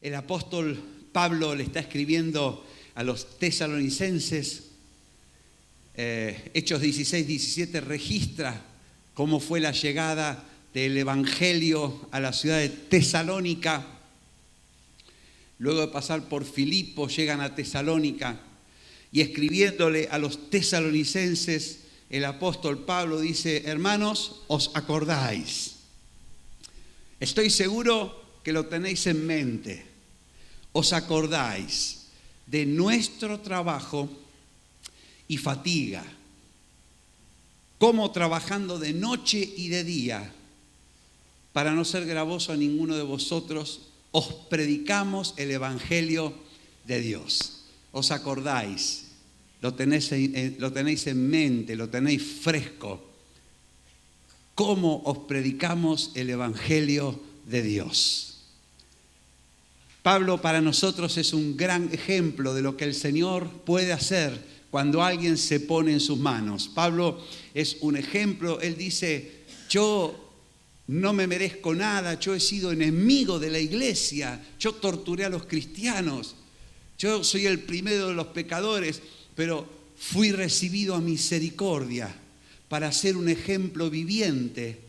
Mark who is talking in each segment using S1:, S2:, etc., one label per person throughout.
S1: El apóstol Pablo le está escribiendo a los tesalonicenses. Hechos 16, 17 registra cómo fue la llegada del evangelio a la ciudad de Tesalónica. Luego de pasar por Filipo, llegan a Tesalónica y escribiéndole a los tesalonicenses, el apóstol Pablo dice: hermanos, ¿os acordáis? Estoy seguro que lo tenéis en mente. ¿Os acordáis de nuestro trabajo y fatiga? Cómo trabajando de noche y de día, para no ser gravoso a ninguno de vosotros, os predicamos el evangelio de Dios. ¿Os acordáis? Lo tenéis en mente, lo tenéis fresco. ¿Cómo os predicamos el evangelio de Dios? Pablo para nosotros es un gran ejemplo de lo que el Señor puede hacer cuando alguien se pone en sus manos. Pablo es un ejemplo. Él dice: yo no me merezco nada, yo he sido enemigo de la iglesia, yo torturé a los cristianos, yo soy el primero de los pecadores, pero fui recibido a misericordia para ser un ejemplo viviente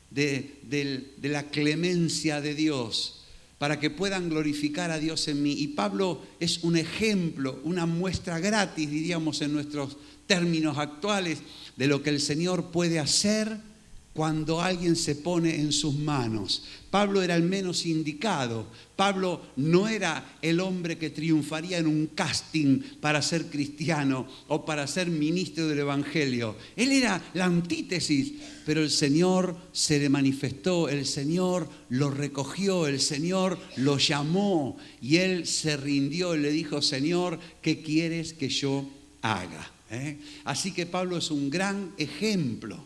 S1: de la clemencia de Dios, para que puedan glorificar a Dios en mí. Y Pablo es un ejemplo, una muestra gratis, diríamos en nuestros términos actuales, de lo que el Señor puede hacer cuando alguien se pone en sus manos. Pablo era el menos indicado. Pablo no era el hombre que triunfaría en un casting para ser cristiano o para ser ministro del evangelio. Él era la antítesis, pero el Señor se le manifestó, el Señor lo recogió, el Señor lo llamó y él se rindió y le dijo: Señor, ¿qué quieres que yo haga? Así que Pablo es un gran ejemplo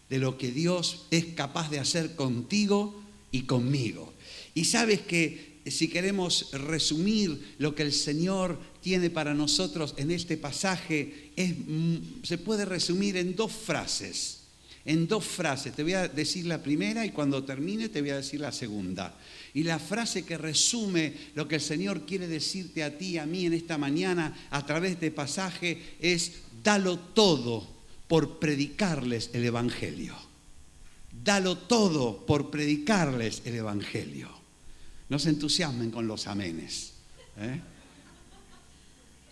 S1: de lo que Dios es capaz de hacer contigo y conmigo. Y sabes que si queremos resumir lo que el Señor tiene para nosotros en este pasaje, se puede resumir en dos frases. Te voy a decir la primera y cuando termine te voy a decir la segunda. Y la frase que resume lo que el Señor quiere decirte a ti y a mí en esta mañana a través de este pasaje es: dalo todo por predicarles el evangelio. Dalo todo por predicarles el evangelio. No se entusiasmen con los amenes.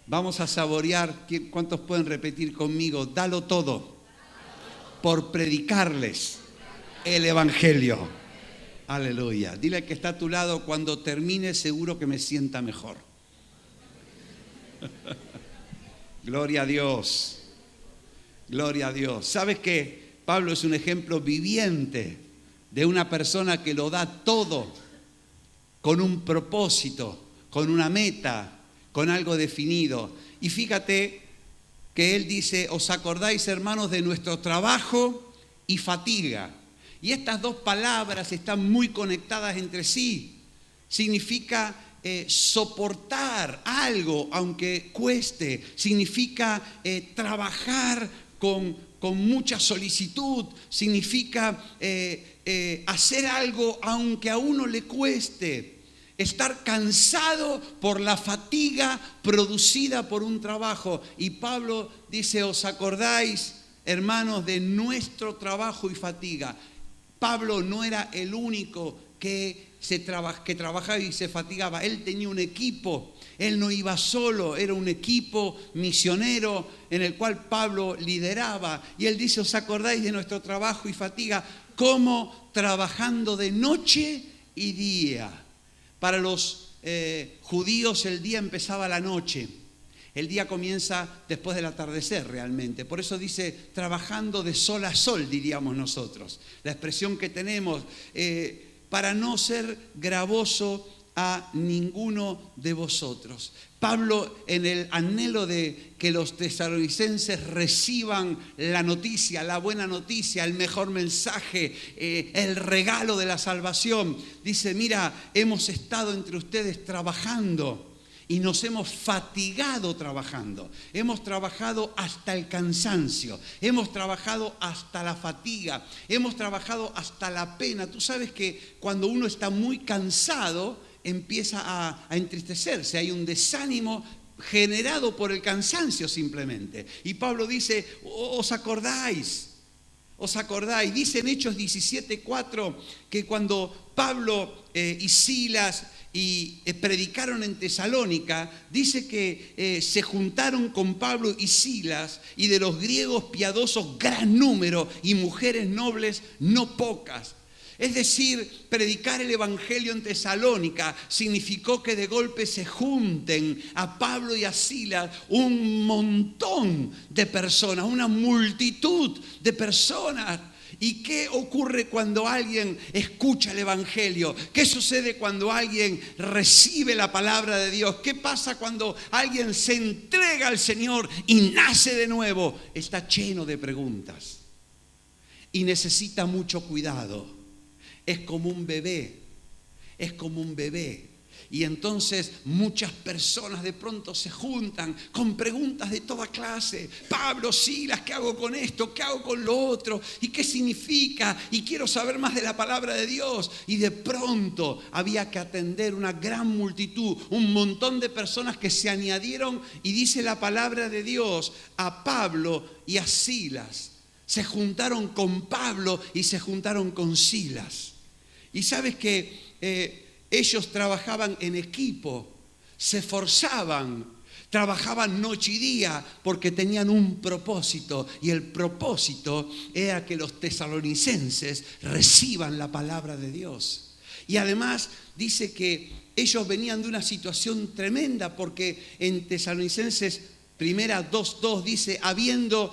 S1: Vamos a saborear. ¿Cuántos pueden repetir conmigo? Dalo todo por predicarles el evangelio. Aleluya. Dile al que está a tu lado: cuando termine seguro que me sienta mejor. Gloria a Dios. Gloria a Dios. ¿Sabes qué? Pablo es un ejemplo viviente de una persona que lo da todo con un propósito, con una meta, con algo definido. Y fíjate que él dice: os acordáis, hermanos, de nuestro trabajo y fatiga. Y estas dos palabras están muy conectadas entre sí. Significa soportar algo aunque cueste. Significa trabajar con mucha solicitud. Significa hacer algo aunque a uno le cueste. Estar cansado por la fatiga producida por un trabajo. Y Pablo dice: os acordáis, hermanos, de nuestro trabajo y fatiga. Pablo no era el único que trabajaba y se fatigaba. Él tenía un equipo. Él no iba solo, era un equipo misionero en el cual Pablo lideraba. Y él dice: os acordáis de nuestro trabajo y fatiga, como trabajando de noche y día. Para los judíos el día empezaba a la noche. El día comienza después del atardecer realmente. Por eso dice trabajando de sol a sol, diríamos nosotros. La expresión que tenemos para no ser gravoso a ninguno de vosotros. Pablo, en el anhelo de que los tesalonicenses reciban la noticia, la buena noticia, el mejor mensaje, el regalo de la salvación, dice: mira, hemos estado entre ustedes trabajando. y nos hemos fatigado trabajando. Hemos trabajado hasta el cansancio, hemos trabajado hasta la fatiga, hemos trabajado hasta la pena. Tú sabes que cuando uno está muy cansado empieza a entristecerse, hay un desánimo generado por el cansancio simplemente. Y Pablo dice, ¿os acordáis? Dice en Hechos 17:4 que cuando Pablo y Silas predicaron en Tesalónica, dice que se juntaron con Pablo y Silas, y de los griegos piadosos gran número, y mujeres nobles no pocas. Es decir, predicar el evangelio en Tesalónica significó que de golpe se junten a Pablo y a Silas un montón de personas, una multitud de personas. ¿Y qué ocurre cuando alguien escucha el evangelio? ¿Qué sucede cuando alguien recibe la palabra de Dios? ¿Qué pasa cuando alguien se entrega al Señor y nace de nuevo? Está lleno de preguntas y necesita mucho cuidado. Es como un bebé. Y entonces muchas personas de pronto se juntan con preguntas de toda clase. Pablo, Silas, ¿qué hago con esto? ¿Qué hago con lo otro? ¿Y qué significa? Y quiero saber más de la palabra de Dios. Y de pronto había que atender una gran multitud, un montón de personas que se añadieron, y dice la palabra de Dios, a Pablo y a Silas. Se juntaron con Pablo y se juntaron con Silas. Y sabes que ellos trabajaban en equipo, se esforzaban, trabajaban noche y día porque tenían un propósito. Y el propósito era que los tesalonicenses reciban la palabra de Dios. Y además dice que ellos venían de una situación tremenda, porque en Tesalonicenses Primera 2:2 dice, habiendo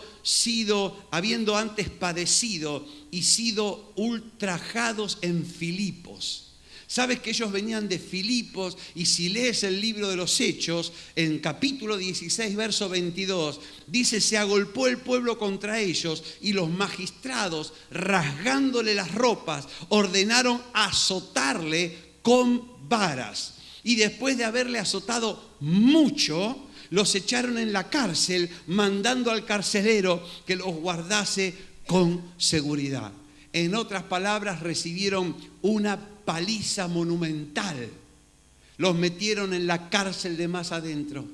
S1: antes padecido y sido ultrajados en Filipos. Sabes que ellos venían de Filipos, y si lees el libro de los Hechos, en capítulo 16, verso 22, dice, se agolpó el pueblo contra ellos, y los magistrados, rasgándole las ropas, ordenaron azotarle con varas. Y después de haberle azotado mucho, los echaron en la cárcel, mandando al carcelero que los guardase con seguridad. En otras palabras, recibieron una paliza monumental. Los metieron en la cárcel de más adentro.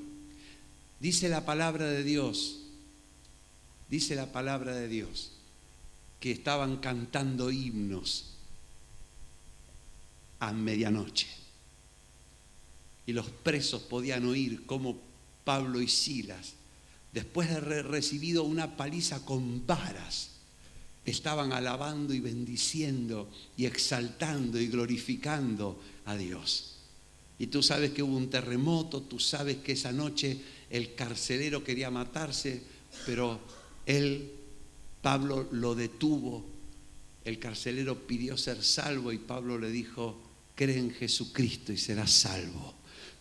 S1: Dice la palabra de Dios, que estaban cantando himnos a medianoche. Y los presos podían oír cómo Pablo y Silas, después de haber recibido una paliza con varas, estaban alabando y bendiciendo y exaltando y glorificando a Dios. Y tú sabes que hubo un terremoto, tú sabes que esa noche el carcelero quería matarse, pero Pablo lo detuvo. El carcelero pidió ser salvo y Pablo le dijo, cree en Jesucristo y serás salvo,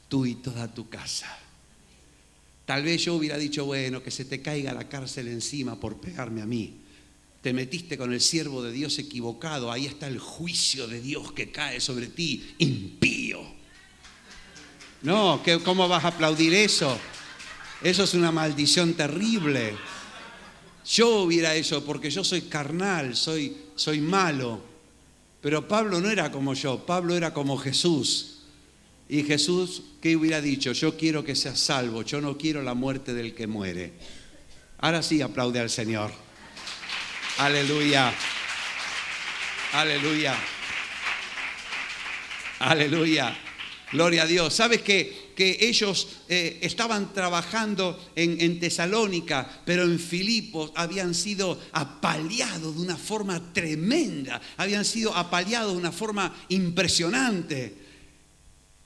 S1: tú y toda tu casa. Tal vez yo hubiera dicho, bueno, que se te caiga la cárcel encima por pegarme a mí. Te metiste con el siervo de Dios equivocado, ahí está el juicio de Dios que cae sobre ti, impío. No, ¿cómo vas a aplaudir eso? Eso es una maldición terrible. Yo hubiera hecho, porque yo soy carnal, soy malo. Pero Pablo no era como yo, Pablo era como Jesús. Y Jesús, ¿qué hubiera dicho? Yo quiero que seas salvo, yo no quiero la muerte del que muere. Ahora sí, aplaude al Señor. Aleluya. Aleluya. Aleluya. Gloria a Dios. ¿Sabes que ellos estaban trabajando en Tesalónica, pero en Filipos habían sido apaleados de una forma tremenda, habían sido apaleados de una forma impresionante?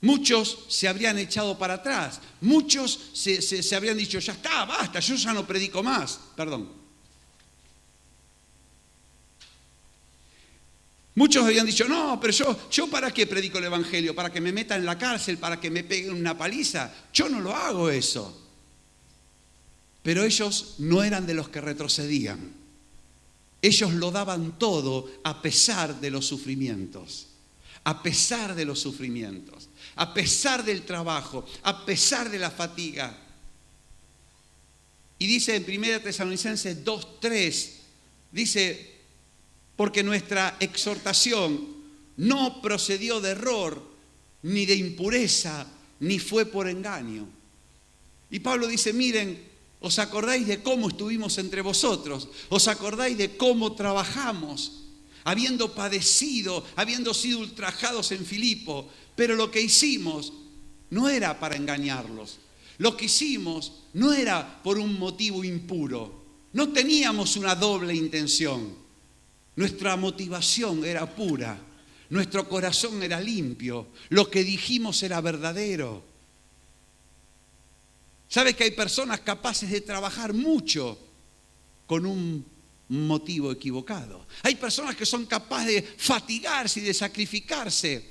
S1: Muchos se habrían echado para atrás, muchos se habrían dicho, ya está, basta, yo ya no predico más. Muchos habían dicho, no, pero yo ¿para qué predico el evangelio? ¿Para que me metan en la cárcel? ¿Para que me peguen una paliza? Yo no lo hago eso. Pero ellos no eran de los que retrocedían. Ellos lo daban todo a pesar de los sufrimientos, a pesar de los sufrimientos, a pesar del trabajo, a pesar de la fatiga. Y dice en 1 Tesalonicenses 2:3, dice, porque nuestra exhortación no procedió de error, ni de impureza, ni fue por engaño. Y Pablo dice, miren, ¿os acordáis de cómo estuvimos entre vosotros? ¿Os acordáis de cómo trabajamos? Habiendo padecido, habiendo sido ultrajados en Filipo, pero lo que hicimos no era para engañarlos. Lo que hicimos no era por un motivo impuro. No teníamos una doble intención. Nuestra motivación era pura. Nuestro corazón era limpio. Lo que dijimos era verdadero. ¿Sabes que hay personas capaces de trabajar mucho con un motivo equivocado? Hay personas que son capaces de fatigarse y de sacrificarse,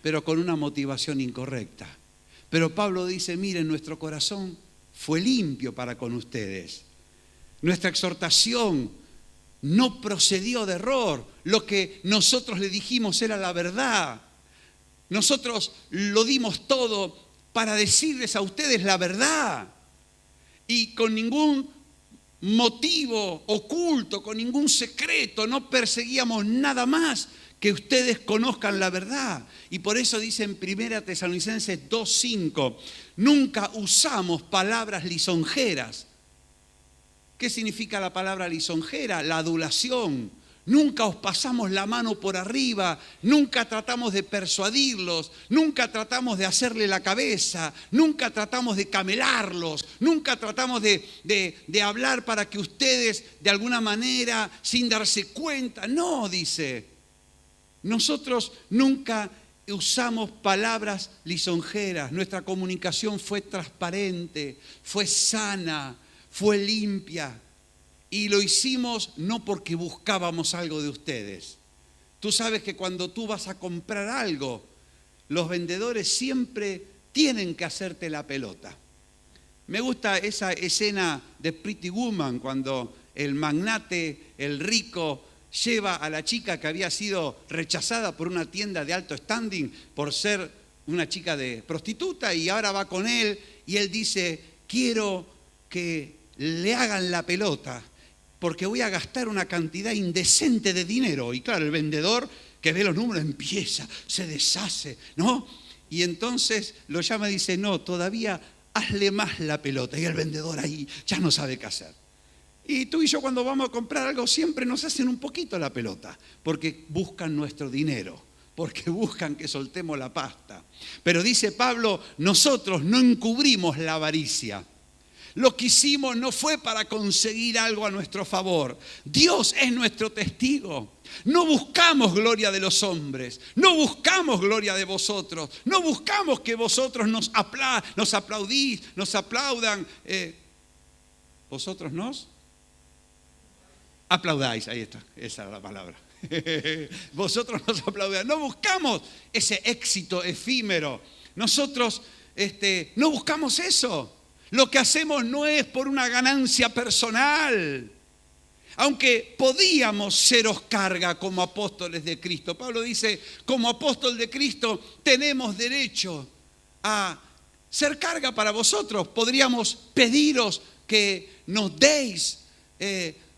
S1: pero con una motivación incorrecta. Pero Pablo dice, miren, nuestro corazón fue limpio para con ustedes. Nuestra exhortación no procedió de error. Lo que nosotros le dijimos era la verdad. Nosotros lo dimos todo para decirles a ustedes la verdad. Y con ningún motivo oculto, con ningún secreto, no perseguíamos nada más que ustedes conozcan la verdad. Y por eso dice en 1 Tesalonicenses 2:5, nunca usamos palabras lisonjeras. ¿Qué significa la palabra lisonjera? La adulación. Nunca os pasamos la mano por arriba, nunca tratamos de persuadirlos, nunca tratamos de hacerle la cabeza, nunca tratamos de camelarlos, nunca tratamos de hablar para que ustedes de alguna manera, sin darse cuenta. No, dice, nosotros nunca usamos palabras lisonjeras. Nuestra comunicación fue transparente, fue sana, fue limpia. Y lo hicimos no porque buscábamos algo de ustedes. Tú sabes que cuando tú vas a comprar algo, los vendedores siempre tienen que hacerte la pelota. Me gusta esa escena de Pretty Woman, cuando el magnate, el rico, lleva a la chica que había sido rechazada por una tienda de alto standing por ser una chica de prostituta, y ahora va con él y él dice, quiero que le hagan la pelota porque voy a gastar una cantidad indecente de dinero. Y claro, el vendedor que ve los números empieza, se deshace, ¿no? Y entonces lo llama y dice, no, todavía hazle más la pelota. Y el vendedor ahí ya no sabe qué hacer. Y tú y yo cuando vamos a comprar algo siempre nos hacen un poquito la pelota, porque buscan nuestro dinero, porque buscan que soltemos la pasta. Pero dice Pablo, nosotros no encubrimos la avaricia. Lo que hicimos no fue para conseguir algo a nuestro favor. Dios es nuestro testigo. No buscamos gloria de los hombres, no buscamos gloria de vosotros, no buscamos que vosotros nos aplaudís, nos aplaudan. Vosotros nos aplaudáis, ahí está, esa es la palabra. Vosotros nos aplaudáis. No buscamos ese éxito efímero. Nosotros no buscamos eso. Lo que hacemos no es por una ganancia personal. Aunque podíamos seros carga como apóstoles de Cristo. Pablo dice, como apóstol de Cristo tenemos derecho a ser carga para vosotros. Podríamos pediros que nos deis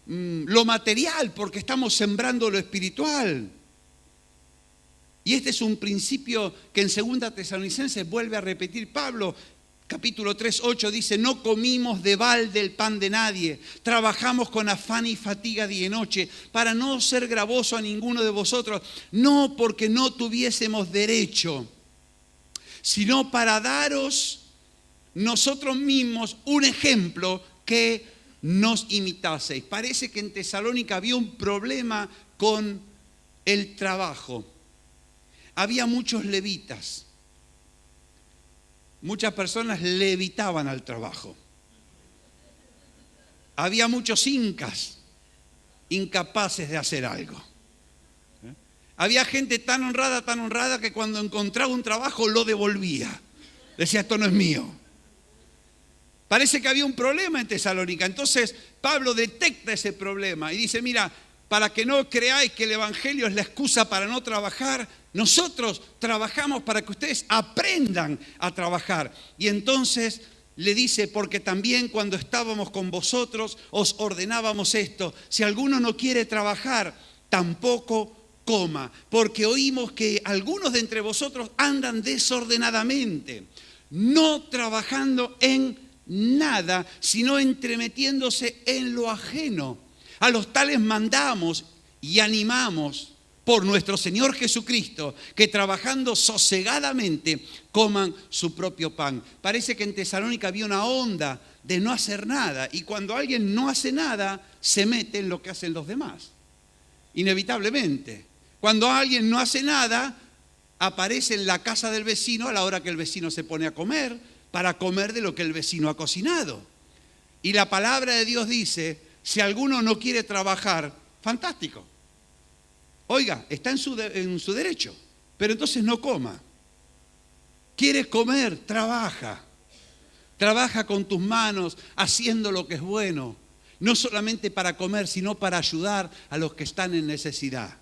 S1: lo material porque estamos sembrando lo espiritual. Y este es un principio que en 2 Tesalonicenses vuelve a repetir Pablo. Capítulo 3:8 dice, no comimos de balde el pan de nadie, trabajamos con afán y fatiga día y noche, para no ser gravoso a ninguno de vosotros, no porque no tuviésemos derecho, sino para daros nosotros mismos un ejemplo que nos imitaseis. Parece que en Tesalónica había un problema con el trabajo. Había muchos levitas. Muchas personas levitaban al trabajo. Había muchos incas, incapaces de hacer algo. Había gente tan honrada que cuando encontraba un trabajo lo devolvía. Decía, esto no es mío. Parece que había un problema en Tesalónica. Entonces Pablo detecta ese problema y dice, mira, para que no creáis que el Evangelio es la excusa para no trabajar. Nosotros trabajamos para que ustedes aprendan a trabajar. Y entonces le dice, porque también cuando estábamos con vosotros os ordenábamos esto: si alguno no quiere trabajar, tampoco coma, porque oímos que algunos de entre vosotros andan desordenadamente, no trabajando en nada, sino entremetiéndose en lo ajeno. A los tales mandamos y animamos por nuestro Señor Jesucristo, que trabajando sosegadamente coman su propio pan. Parece que en Tesalónica había una onda de no hacer nada, y cuando alguien no hace nada, se mete en lo que hacen los demás. Inevitablemente. Cuando alguien no hace nada, aparece en la casa del vecino a la hora que el vecino se pone a comer, para comer de lo que el vecino ha cocinado. Y la palabra de Dios dice, si alguno no quiere trabajar, fantástico. Oiga, está en su derecho, pero entonces no coma. ¿Quieres comer? Trabaja. Trabaja con tus manos, haciendo lo que es bueno. No solamente para comer, sino para ayudar a los que están en necesidad.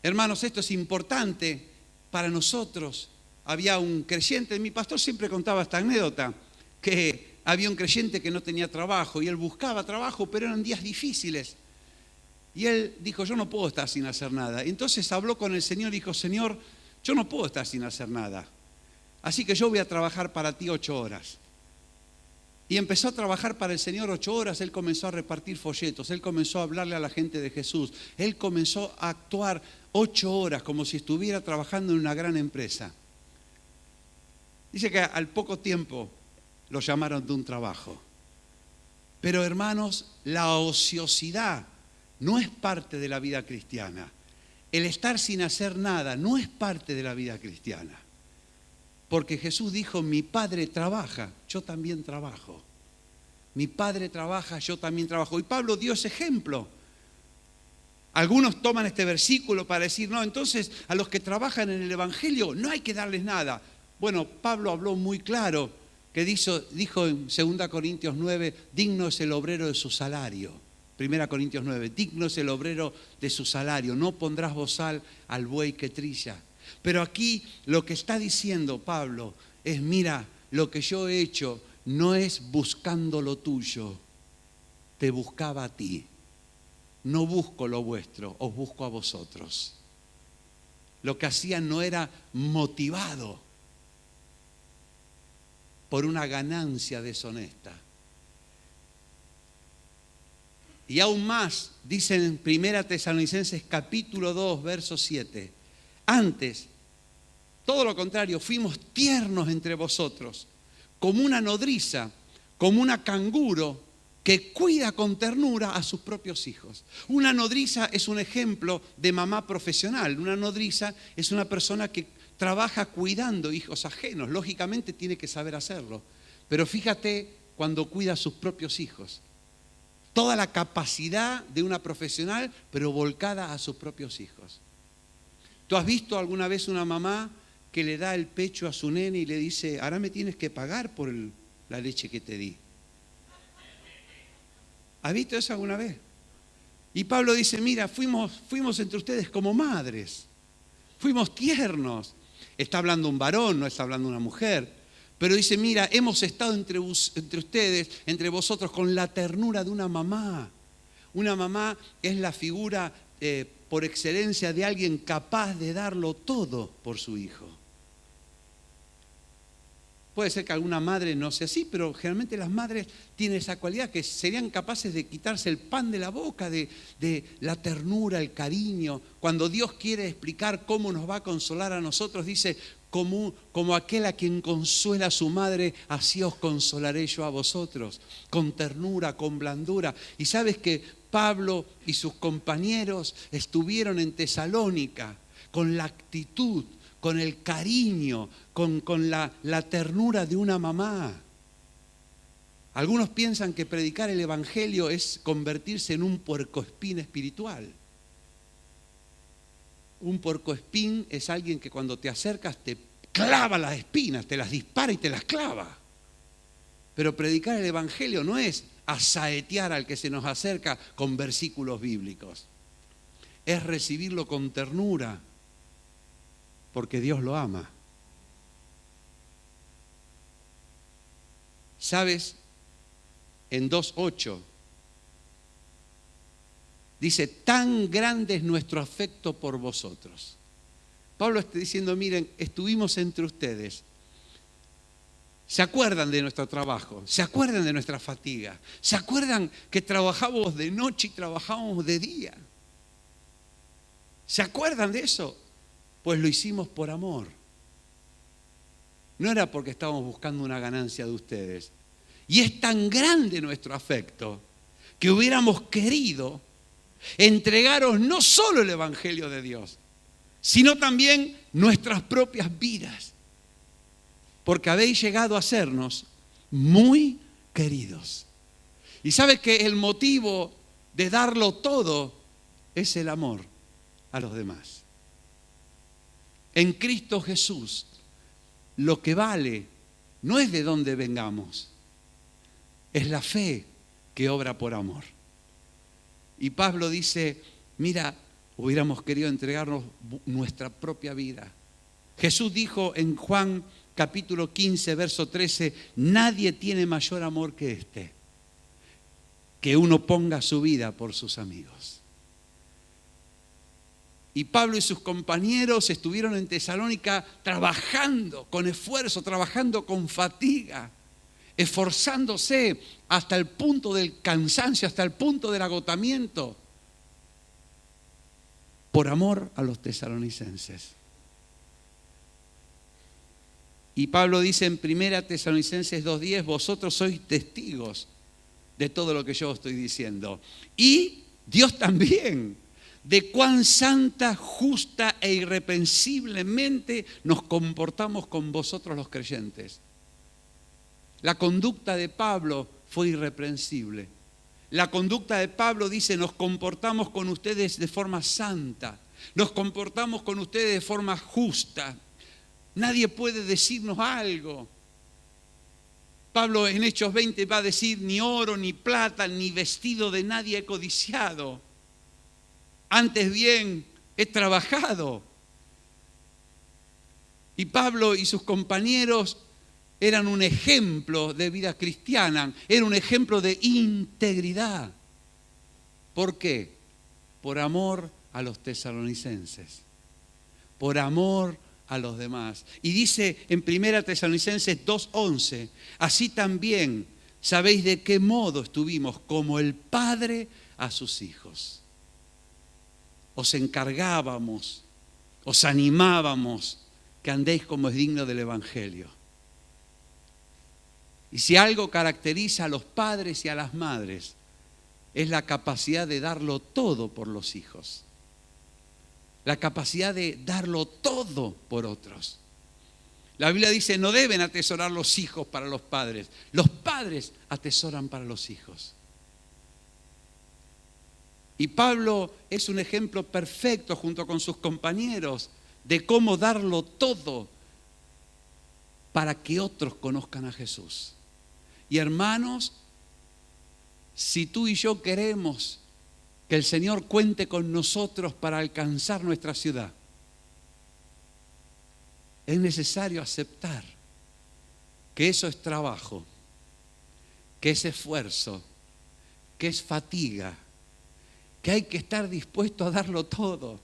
S1: Hermanos, esto es importante para nosotros. Había un creyente, mi pastor siempre contaba esta anécdota, que había un creyente que no tenía trabajo y él buscaba trabajo, pero eran días difíciles. Y él dijo, yo no puedo estar sin hacer nada. Entonces habló con el Señor y dijo, Señor, yo no puedo estar sin hacer nada. Así que yo voy a trabajar para ti 8 horas. Y empezó a trabajar para el Señor 8 horas. Él comenzó a repartir folletos, él comenzó a hablarle a la gente de Jesús. Él comenzó a actuar 8 horas como si estuviera trabajando en una gran empresa. Dice que al poco tiempo lo llamaron de un trabajo. Pero hermanos, la ociosidad no es parte de la vida cristiana. El estar sin hacer nada no es parte de la vida cristiana. Porque Jesús dijo, mi Padre trabaja, yo también trabajo. Mi Padre trabaja, yo también trabajo. Y Pablo dio ese ejemplo. Algunos toman este versículo para decir, no, entonces a los que trabajan en el Evangelio no hay que darles nada. Bueno, Pablo habló muy claro, que dijo en 2 Corintios 9, digno es el obrero de su salario. 1 Corintios 9, digno es el obrero de su salario, no pondrás bozal al buey que trilla. Pero aquí lo que está diciendo Pablo es, mira, lo que yo he hecho no es buscando lo tuyo, te buscaba a ti. No busco lo vuestro, os busco a vosotros. Lo que hacían no era motivado por una ganancia deshonesta. Y aún más, dice en 1 Tesalonicenses capítulo 2, verso 7. Antes, todo lo contrario, fuimos tiernos entre vosotros, como una nodriza, como una canguro que cuida con ternura a sus propios hijos. Una nodriza es un ejemplo de mamá profesional. Una nodriza es una persona que trabaja cuidando hijos ajenos. Lógicamente tiene que saber hacerlo. Pero fíjate cuando cuida a sus propios hijos. Toda la capacidad de una profesional, pero volcada a sus propios hijos. ¿Tú has visto alguna vez una mamá que le da el pecho a su nene y le dice, ahora me tienes que pagar por la leche que te di? ¿Has visto eso alguna vez? Y Pablo dice, mira, fuimos entre ustedes como madres. Fuimos tiernos. Está hablando un varón, no está hablando una mujer. Pero dice, mira, hemos estado entre ustedes, entre vosotros, con la ternura de una mamá. Una mamá es la figura por excelencia de alguien capaz de darlo todo por su hijo. Puede ser que alguna madre no sea así, pero generalmente las madres tienen esa cualidad, que serían capaces de quitarse el pan de la boca, de la ternura, el cariño. Cuando Dios quiere explicar cómo nos va a consolar a nosotros, dice, como aquel a quien consuela a su madre, así os consolaré yo a vosotros, con ternura, con blandura. Y sabes que Pablo y sus compañeros estuvieron en Tesalónica con la actitud, con el cariño, con la ternura de una mamá. Algunos piensan que predicar el Evangelio es convertirse en un puercoespín espiritual. Un puercoespín es alguien que cuando te acercas te clava las espinas, te las dispara y te las clava. Pero predicar el Evangelio no es a saetear al que se nos acerca con versículos bíblicos. Es recibirlo con ternura, porque Dios lo ama. ¿Sabes? En 2:8 dice, tan grande es nuestro afecto por vosotros. Pablo está diciendo, miren, estuvimos entre ustedes. ¿Se acuerdan de nuestro trabajo? ¿Se acuerdan de nuestra fatiga? ¿Se acuerdan que trabajábamos de noche y trabajábamos de día? ¿Se acuerdan de eso? Pues lo hicimos por amor. No era porque estábamos buscando una ganancia de ustedes. Y es tan grande nuestro afecto que hubiéramos querido entregaros no solo el Evangelio de Dios, sino también nuestras propias vidas. Porque habéis llegado a sernos muy queridos. Y sabes que el motivo de darlo todo es el amor a los demás. En Cristo Jesús, lo que vale no es de dónde vengamos, es la fe que obra por amor. Y Pablo dice, mira, hubiéramos querido entregarnos nuestra propia vida. Jesús dijo en Juan capítulo 15, verso 13, nadie tiene mayor amor que este, que uno ponga su vida por sus amigos. Y Pablo y sus compañeros estuvieron en Tesalónica trabajando con esfuerzo, trabajando con fatiga, esforzándose hasta el punto del cansancio, hasta el punto del agotamiento, por amor a los tesalonicenses. Y Pablo dice en 1 Tesalonicenses 2:10, vosotros sois testigos de todo lo que yo estoy diciendo. Y Dios también, de cuán santa, justa e irreprensiblemente nos comportamos con vosotros los creyentes. La conducta de Pablo fue irreprensible. La conducta de Pablo dice, nos comportamos con ustedes de forma santa, nos comportamos con ustedes de forma justa. Nadie puede decirnos algo. Pablo en Hechos 20 va a decir, ni oro, ni plata, ni vestido de nadie he codiciado. Antes bien, he trabajado. Y Pablo y sus compañeros eran un ejemplo de vida cristiana, era un ejemplo de integridad. ¿Por qué? Por amor a los tesalonicenses, por amor a los demás. Y dice en 1 Tesalonicenses 2:11, así también sabéis de qué modo estuvimos como el Padre a sus hijos. Os encargábamos, os animábamos que andéis como es digno del Evangelio. Y si algo caracteriza a los padres y a las madres, es la capacidad de darlo todo por los hijos. La capacidad de darlo todo por otros. La Biblia dice, no deben atesorar los hijos para los padres atesoran para los hijos. Y Pablo es un ejemplo perfecto junto con sus compañeros de cómo darlo todo para que otros conozcan a Jesús. Y hermanos, si tú y yo queremos que el Señor cuente con nosotros para alcanzar nuestra ciudad, es necesario aceptar que eso es trabajo, que es esfuerzo, que es fatiga, que hay que estar dispuesto a darlo todo,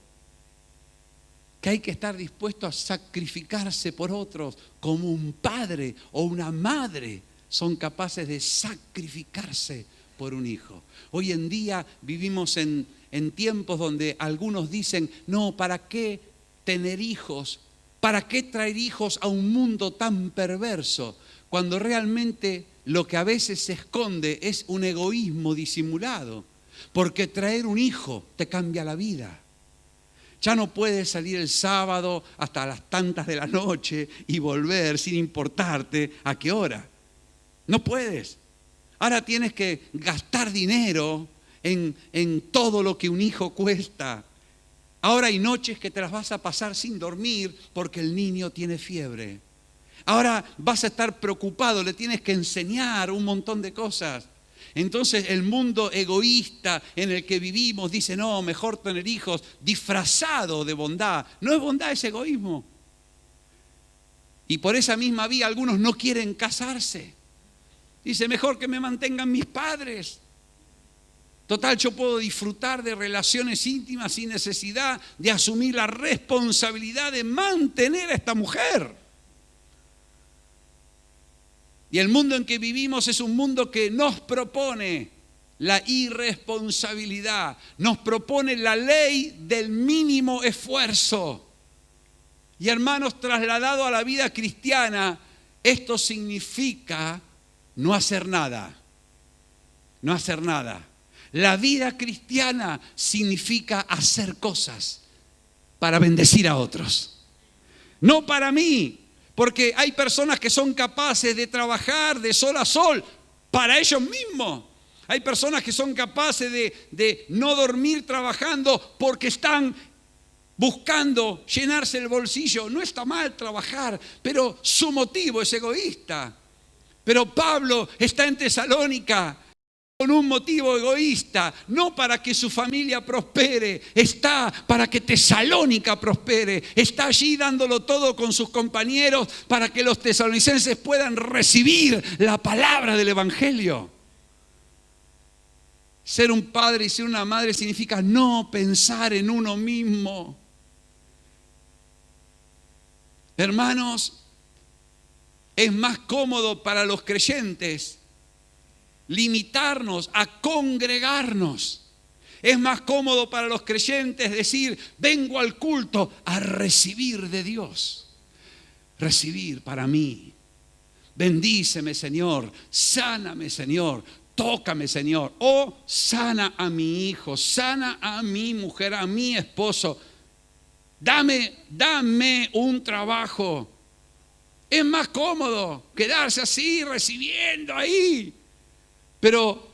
S1: que hay que estar dispuesto a sacrificarse por otros, como un padre o una madre son capaces de sacrificarse por un hijo. Hoy en día vivimos en tiempos donde algunos dicen, no, ¿para qué tener hijos? ¿Para qué traer hijos a un mundo tan perverso? Cuando realmente lo que a veces se esconde es un egoísmo disimulado. Porque traer un hijo te cambia la vida. Ya no puedes salir el sábado hasta las tantas de la noche y volver sin importarte a qué hora. No puedes. Ahora tienes que gastar dinero en todo lo que un hijo cuesta. Ahora hay noches que te las vas a pasar sin dormir porque el niño tiene fiebre. Ahora vas a estar preocupado, le tienes que enseñar un montón de cosas. Entonces el mundo egoísta en el que vivimos dice, no, mejor tener hijos, disfrazado de bondad. No es bondad, es egoísmo. Y por esa misma vía algunos no quieren casarse. Dice, mejor que me mantengan mis padres. Total, yo puedo disfrutar de relaciones íntimas sin necesidad de asumir la responsabilidad de mantener a esta mujer. Y el mundo en que vivimos es un mundo que nos propone la irresponsabilidad, nos propone la ley del mínimo esfuerzo. Y hermanos, trasladado a la vida cristiana, esto significa no hacer nada. No hacer nada. La vida cristiana significa hacer cosas para bendecir a otros. No para mí. Porque hay personas que son capaces de trabajar de sol a sol para ellos mismos. Hay personas que son capaces de no dormir trabajando porque están buscando llenarse el bolsillo. No está mal trabajar, pero su motivo es egoísta. Pero Pablo está en Tesalónica con un motivo egoísta, no para que su familia prospere, está para que Tesalónica prospere, está allí dándolo todo con sus compañeros para que los tesalonicenses puedan recibir la palabra del Evangelio. Ser un padre y ser una madre significa no pensar en uno mismo. Hermanos, es más cómodo para los creyentes limitarnos a congregarnos. Es más cómodo para los creyentes decir, vengo al culto a recibir de Dios. Recibir para mí. Bendíceme, Señor. Sáname, Señor. Tócame, Señor. O sana a mi hijo, sana a mi mujer, a mi esposo. Dame un trabajo. Es más cómodo quedarse así, recibiendo ahí. Pero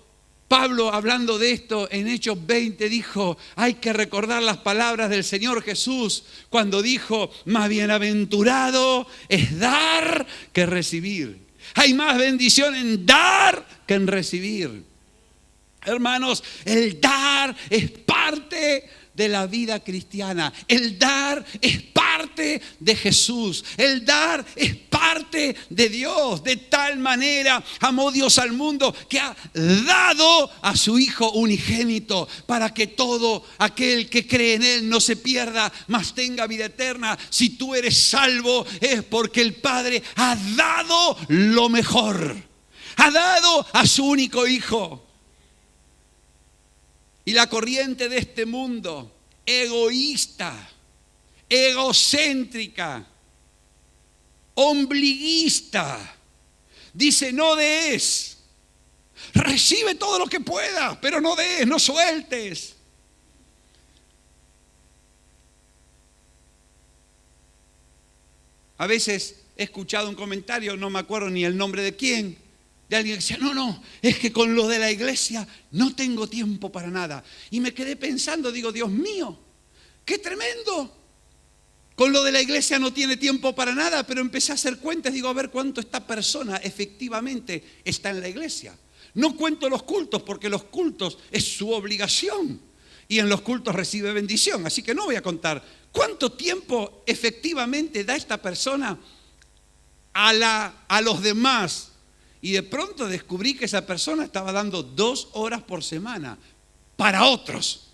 S1: Pablo, hablando de esto en Hechos 20, dijo, hay que recordar las palabras del Señor Jesús cuando dijo, más bienaventurado es dar que recibir. Hay más bendición en dar que en recibir. Hermanos, el dar es parte de la vida cristiana. El dar es parte de Jesús. El dar es parte de Dios. De tal manera amó Dios al mundo que ha dado a su Hijo unigénito para que todo aquel que cree en Él no se pierda, mas tenga vida eterna. Si tú eres salvo es porque el Padre ha dado lo mejor. Ha dado a su único Hijo. Y la corriente de este mundo, egoísta, egocéntrica, ombliguista, dice no des, recibe todo lo que puedas, pero no des, no sueltes. A veces he escuchado un comentario, no me acuerdo ni el nombre de quién, de alguien que decía, no, es que con lo de la iglesia no tengo tiempo para nada. Y me quedé pensando, digo, Dios mío, qué tremendo. Con lo de la iglesia no tiene tiempo para nada, pero empecé a hacer cuentas, digo, a ver cuánto esta persona efectivamente está en la iglesia. No cuento los cultos, porque los cultos es su obligación. Y en los cultos recibe bendición, así que no voy a contar. ¿Cuánto tiempo efectivamente da esta persona a los demás? Y de pronto descubrí que esa persona estaba dando 2 horas por semana para otros.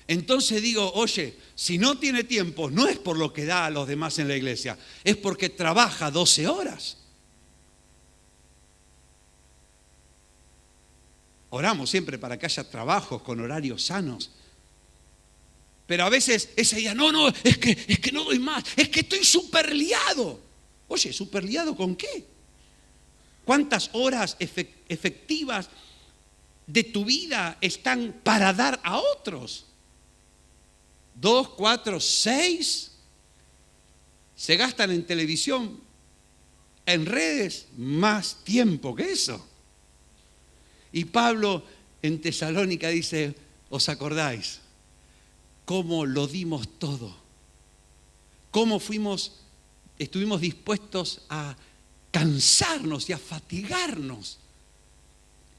S1: Entonces digo, oye, si no tiene tiempo, no es por lo que da a los demás en la iglesia, es porque trabaja 12 horas. Oramos siempre para que haya trabajos con horarios sanos. Pero a veces ese día, no, es que no doy más, es que estoy súper liado. Oye, ¿súper liado con qué? ¿Cuántas horas efectivas de tu vida están para dar a otros? 2, 4, 6 se gastan en televisión, en redes, más tiempo que eso. Y Pablo en Tesalónica dice, ¿os acordáis? Cómo lo dimos todo. Cómo estuvimos dispuestos a cansarnos y a fatigarnos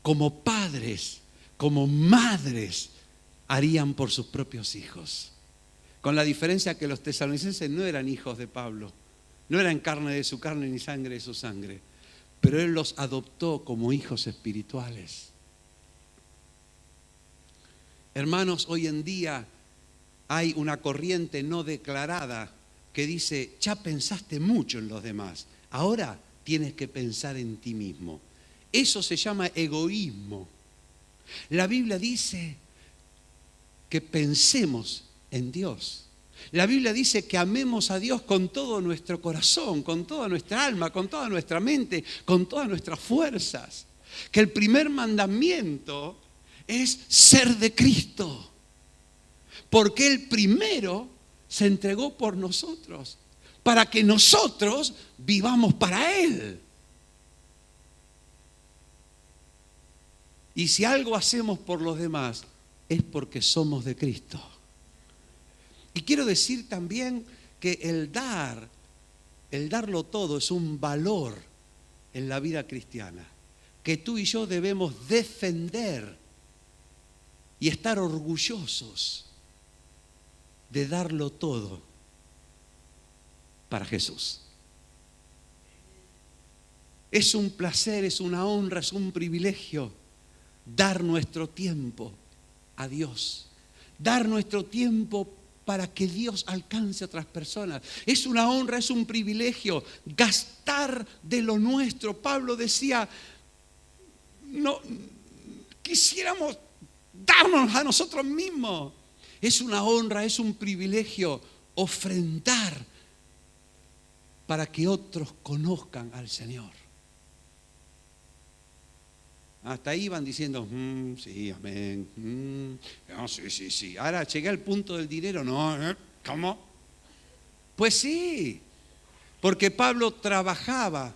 S1: como padres, como madres, harían por sus propios hijos. Con la diferencia que los tesalonicenses no eran hijos de Pablo, no eran carne de su carne ni sangre de su sangre, pero él los adoptó como hijos espirituales. Hermanos, hoy en día hay una corriente no declarada que dice, ya pensaste mucho en los demás, ahora tienes que pensar en ti mismo. Eso se llama egoísmo. La Biblia dice que pensemos en Dios. La Biblia dice que amemos a Dios con todo nuestro corazón, con toda nuestra alma, con toda nuestra mente, con todas nuestras fuerzas. Que el primer mandamiento es ser de Cristo. Porque Él primero se entregó por nosotros, para que nosotros vivamos para Él. Y si algo hacemos por los demás, es porque somos de Cristo. Y quiero decir también que el darlo todo es un valor en la vida cristiana, que tú y yo debemos defender y estar orgullosos de darlo todo para Jesús. Es un placer, es una honra, es un privilegio dar nuestro tiempo a Dios, dar nuestro tiempo para que Dios alcance a otras personas. Es una honra, es un privilegio gastar de lo nuestro. Pablo decía, no quisiéramos darnos a nosotros mismos. Es una honra, es un privilegio ofrendar para que otros conozcan al Señor. Hasta ahí van diciendo, sí, amén, no, sí. Ahora llegué al punto del dinero, no, ¿cómo? Pues sí, porque Pablo trabajaba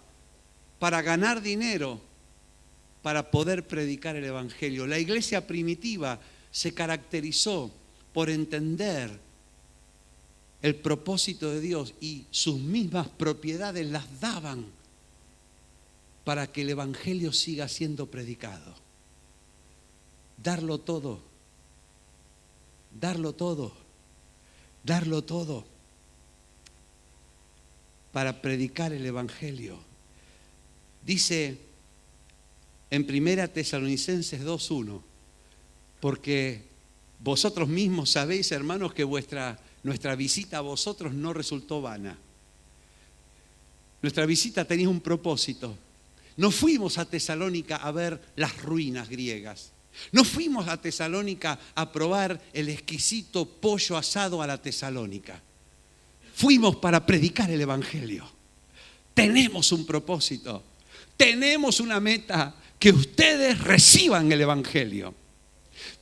S1: para ganar dinero, para poder predicar el Evangelio. La iglesia primitiva se caracterizó por entender el propósito de Dios y sus mismas propiedades las daban para que el Evangelio siga siendo predicado. Darlo todo, darlo todo, darlo todo para predicar el Evangelio. Dice en 1 Tesalonicenses 2:1, porque vosotros mismos sabéis, hermanos, que nuestra visita a vosotros no resultó vana. Nuestra visita tenía un propósito. No fuimos a Tesalónica a ver las ruinas griegas. No fuimos a Tesalónica a probar el exquisito pollo asado a la tesalónica. Fuimos para predicar el Evangelio. Tenemos un propósito. Tenemos una meta, que ustedes reciban el Evangelio.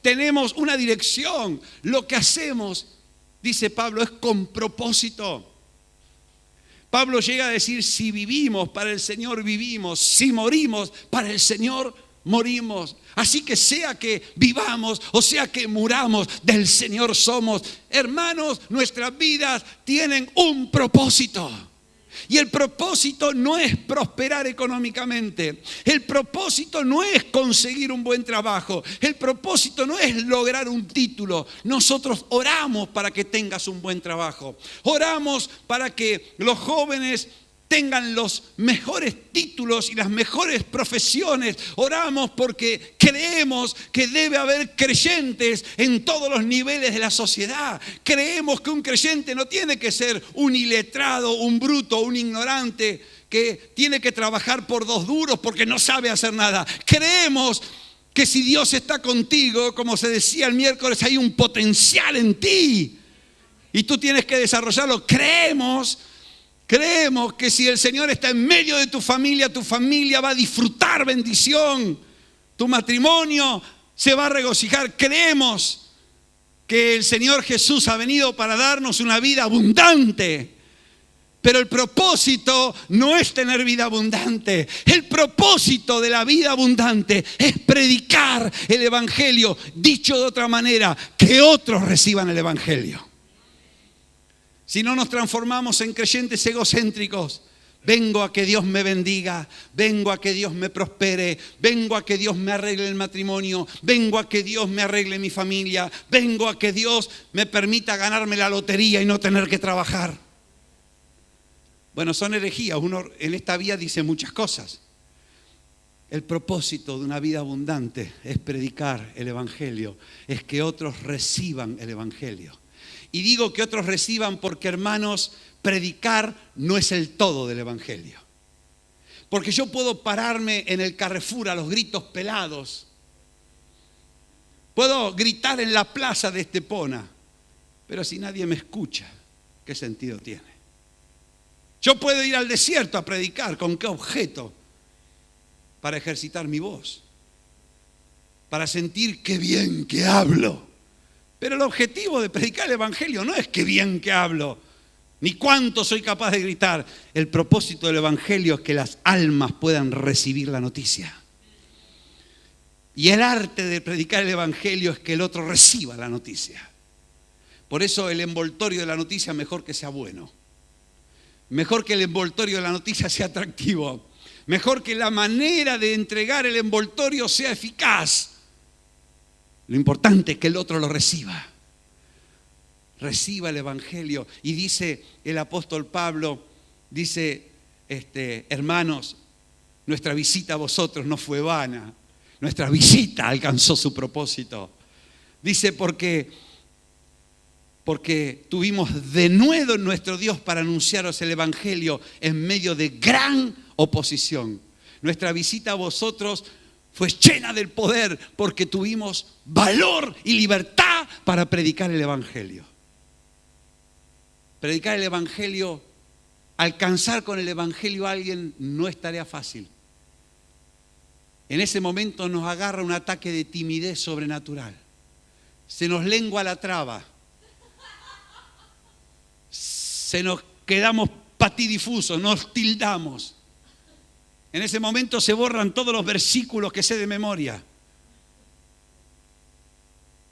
S1: Tenemos una dirección. Lo que hacemos, dice Pablo, es con propósito. Pablo llega a decir, si vivimos, para el Señor vivimos. Si morimos, para el Señor morimos. Así que sea que vivamos o sea que muramos, del Señor somos. Hermanos, nuestras vidas tienen un propósito. Y el propósito no es prosperar económicamente. El propósito no es conseguir un buen trabajo. El propósito no es lograr un título. Nosotros oramos para que tengas un buen trabajo. Oramos para que los jóvenes tengan los mejores títulos y las mejores profesiones. Oramos porque creemos que debe haber creyentes en todos los niveles de la sociedad. Creemos que un creyente no tiene que ser un iletrado, un bruto, un ignorante que tiene que trabajar por dos duros porque no sabe hacer nada. Creemos que si Dios está contigo, como se decía el miércoles, hay un potencial en ti y tú tienes que desarrollarlo. Creemos que si el Señor está en medio de tu familia va a disfrutar bendición. Tu matrimonio se va a regocijar. Creemos que el Señor Jesús ha venido para darnos una vida abundante. Pero el propósito no es tener vida abundante. El propósito de la vida abundante es predicar el Evangelio. Dicho de otra manera, que otros reciban el Evangelio. Si no nos transformamos en creyentes egocéntricos, vengo a que Dios me bendiga, vengo a que Dios me prospere, vengo a que Dios me arregle el matrimonio, vengo a que Dios me arregle mi familia, vengo a que Dios me permita ganarme la lotería y no tener que trabajar. Bueno, son herejías. Uno en esta vida dice muchas cosas. El propósito de una vida abundante es predicar el Evangelio, es que otros reciban el Evangelio. Y digo que otros reciban porque, hermanos, predicar no es el todo del Evangelio. Porque yo puedo pararme en el Carrefour a los gritos pelados, puedo gritar en la plaza de Estepona, pero si nadie me escucha, ¿qué sentido tiene? Yo puedo ir al desierto a predicar, ¿con qué objeto? Para ejercitar mi voz, para sentir qué bien que hablo. Pero el objetivo de predicar el Evangelio no es qué bien que hablo, ni cuánto soy capaz de gritar. El propósito del Evangelio es que las almas puedan recibir la noticia. Y el arte de predicar el Evangelio es que el otro reciba la noticia. Por eso el envoltorio de la noticia mejor que sea bueno. Mejor que el envoltorio de la noticia sea atractivo. Mejor que la manera de entregar el envoltorio sea eficaz. Lo importante es que el otro lo reciba. Reciba el Evangelio. Y dice el apóstol Pablo, dice, hermanos, nuestra visita a vosotros no fue vana. Nuestra visita alcanzó su propósito. Dice porque tuvimos denuedo en nuestro Dios para anunciaros el Evangelio en medio de gran oposición. Nuestra visita a vosotros fue llena del poder porque tuvimos valor y libertad para predicar el Evangelio. Predicar el Evangelio, alcanzar con el Evangelio a alguien no es tarea fácil. En ese momento nos agarra un ataque de timidez sobrenatural. Se nos lengua la traba. Se nos quedamos patidifusos, nos tildamos. En ese momento se borran todos los versículos que sé de memoria.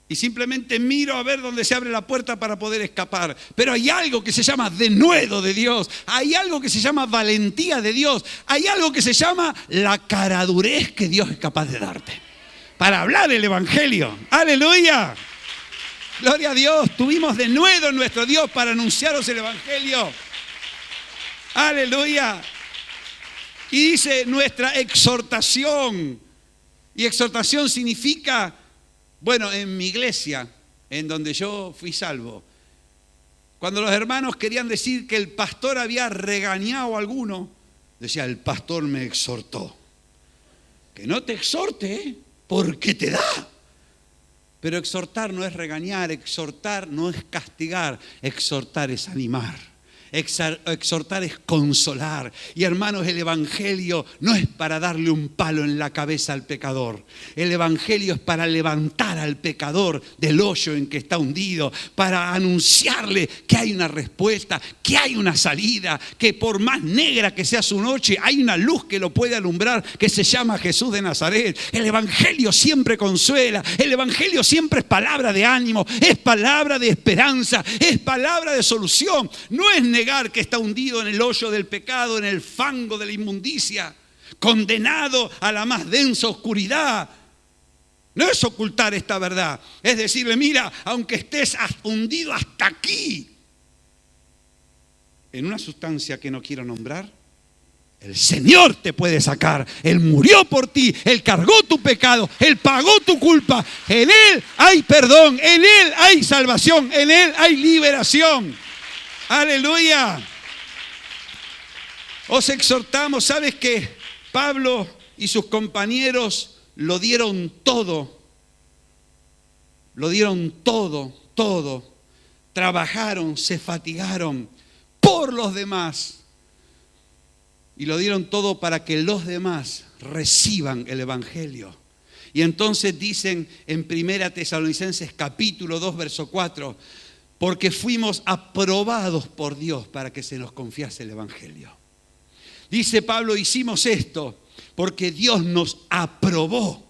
S1: Y simplemente miro a ver dónde se abre la puerta para poder escapar. Pero hay algo que se llama denuedo de Dios. Hay algo que se llama valentía de Dios. Hay algo que se llama la caradurez que Dios es capaz de darte para hablar el Evangelio. ¡Aleluya! Gloria a Dios. Tuvimos denuedo en nuestro Dios para anunciaros el Evangelio. ¡Aleluya! Y dice nuestra exhortación. Y exhortación significa, bueno, en mi iglesia, en donde yo fui salvo, cuando los hermanos querían decir que el pastor había regañado a alguno, decía, el pastor me exhortó. Que no te exhorte, porque te da. Pero exhortar no es regañar, exhortar no es castigar, exhortar es animar. Exhortar es consolar. Y hermanos, el Evangelio no es para darle un palo en la cabeza al pecador. El Evangelio es para levantar al pecador del hoyo en que está hundido, para anunciarle que hay una respuesta, que hay una salida, que por más negra que sea su noche, hay una luz que lo puede alumbrar, que se llama Jesús de Nazaret. El Evangelio siempre consuela. El Evangelio siempre es palabra de ánimo, es palabra de esperanza, es palabra de solución. No es negar que está hundido en el hoyo del pecado, en el fango de la inmundicia, condenado a la más densa oscuridad. No es ocultar esta verdad, es decirle, mira, aunque estés hundido hasta aquí en una sustancia que no quiero nombrar, el Señor te puede sacar. Él murió por ti, Él cargó tu pecado, Él pagó tu culpa. En Él hay perdón, en Él hay salvación, en Él hay liberación. ¡Aleluya! Os exhortamos. ¿Sabes que Pablo y sus compañeros lo dieron todo? Lo dieron todo, todo. Trabajaron, se fatigaron por los demás. Y lo dieron todo para que los demás reciban el Evangelio. Y entonces dicen en 1 Tesalonicenses capítulo 2, verso 4, porque fuimos aprobados por Dios para que se nos confiase el Evangelio. Dice Pablo, hicimos esto porque Dios nos aprobó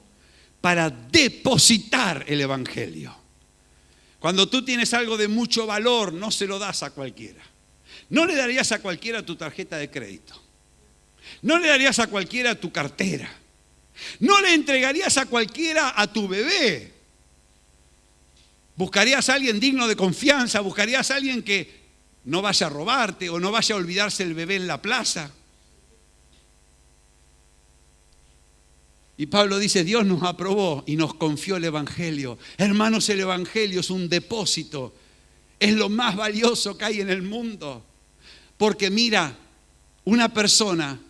S1: para depositar el Evangelio. Cuando tú tienes algo de mucho valor, no se lo das a cualquiera. No le darías a cualquiera tu tarjeta de crédito. No le darías a cualquiera tu cartera. No le entregarías a cualquiera a tu bebé. Buscarías a alguien digno de confianza, buscarías a alguien que no vaya a robarte o no vaya a olvidarse el bebé en la plaza. Y Pablo dice, Dios nos aprobó y nos confió el Evangelio. Hermanos, el Evangelio es un depósito. Es lo más valioso que hay en el mundo. Porque mira, una persona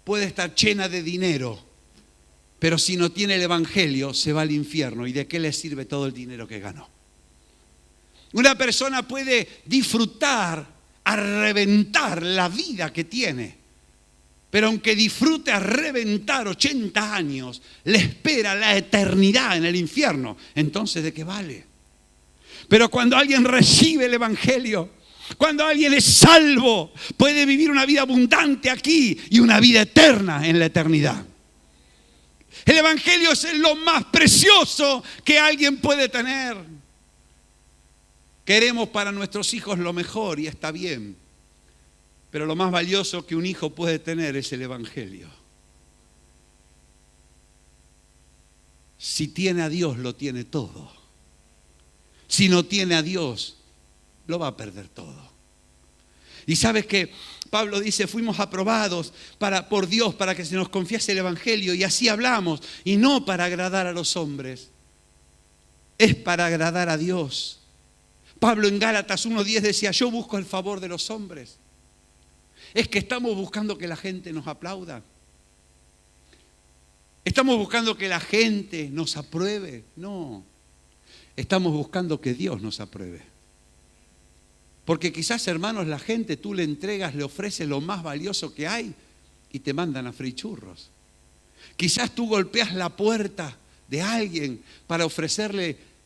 S1: puede estar llena de dinero, pero si no tiene el Evangelio se va al infierno. ¿Y de qué le sirve todo el dinero que ganó? Una persona puede disfrutar a reventar la vida que tiene, pero aunque disfrute a reventar 80 años, le espera la eternidad en el infierno. Entonces, ¿de qué vale? Pero cuando alguien recibe el Evangelio, cuando alguien es salvo, puede vivir una vida abundante aquí y una vida eterna en la eternidad. El Evangelio es lo más precioso que alguien puede tener. Queremos para nuestros hijos lo mejor y está bien, pero lo más valioso que un hijo puede tener es el Evangelio. Si tiene a Dios, lo tiene todo. Si no tiene a Dios, lo va a perder todo. Y sabes que Pablo dice, fuimos aprobados por Dios para que se nos confiase el Evangelio, y así hablamos, y no para agradar a los hombres, es para agradar a Dios. Pablo en Gálatas 1:10 decía, yo busco el favor de los hombres. Es que estamos buscando que la gente nos aplauda. Estamos buscando que la gente nos apruebe. No, estamos buscando que Dios nos apruebe. Porque quizás, hermanos, la gente tú le entregas, le ofreces lo más valioso que hay y te mandan a freír churros. Quizás tú golpeas la puerta de alguien para ofrecerle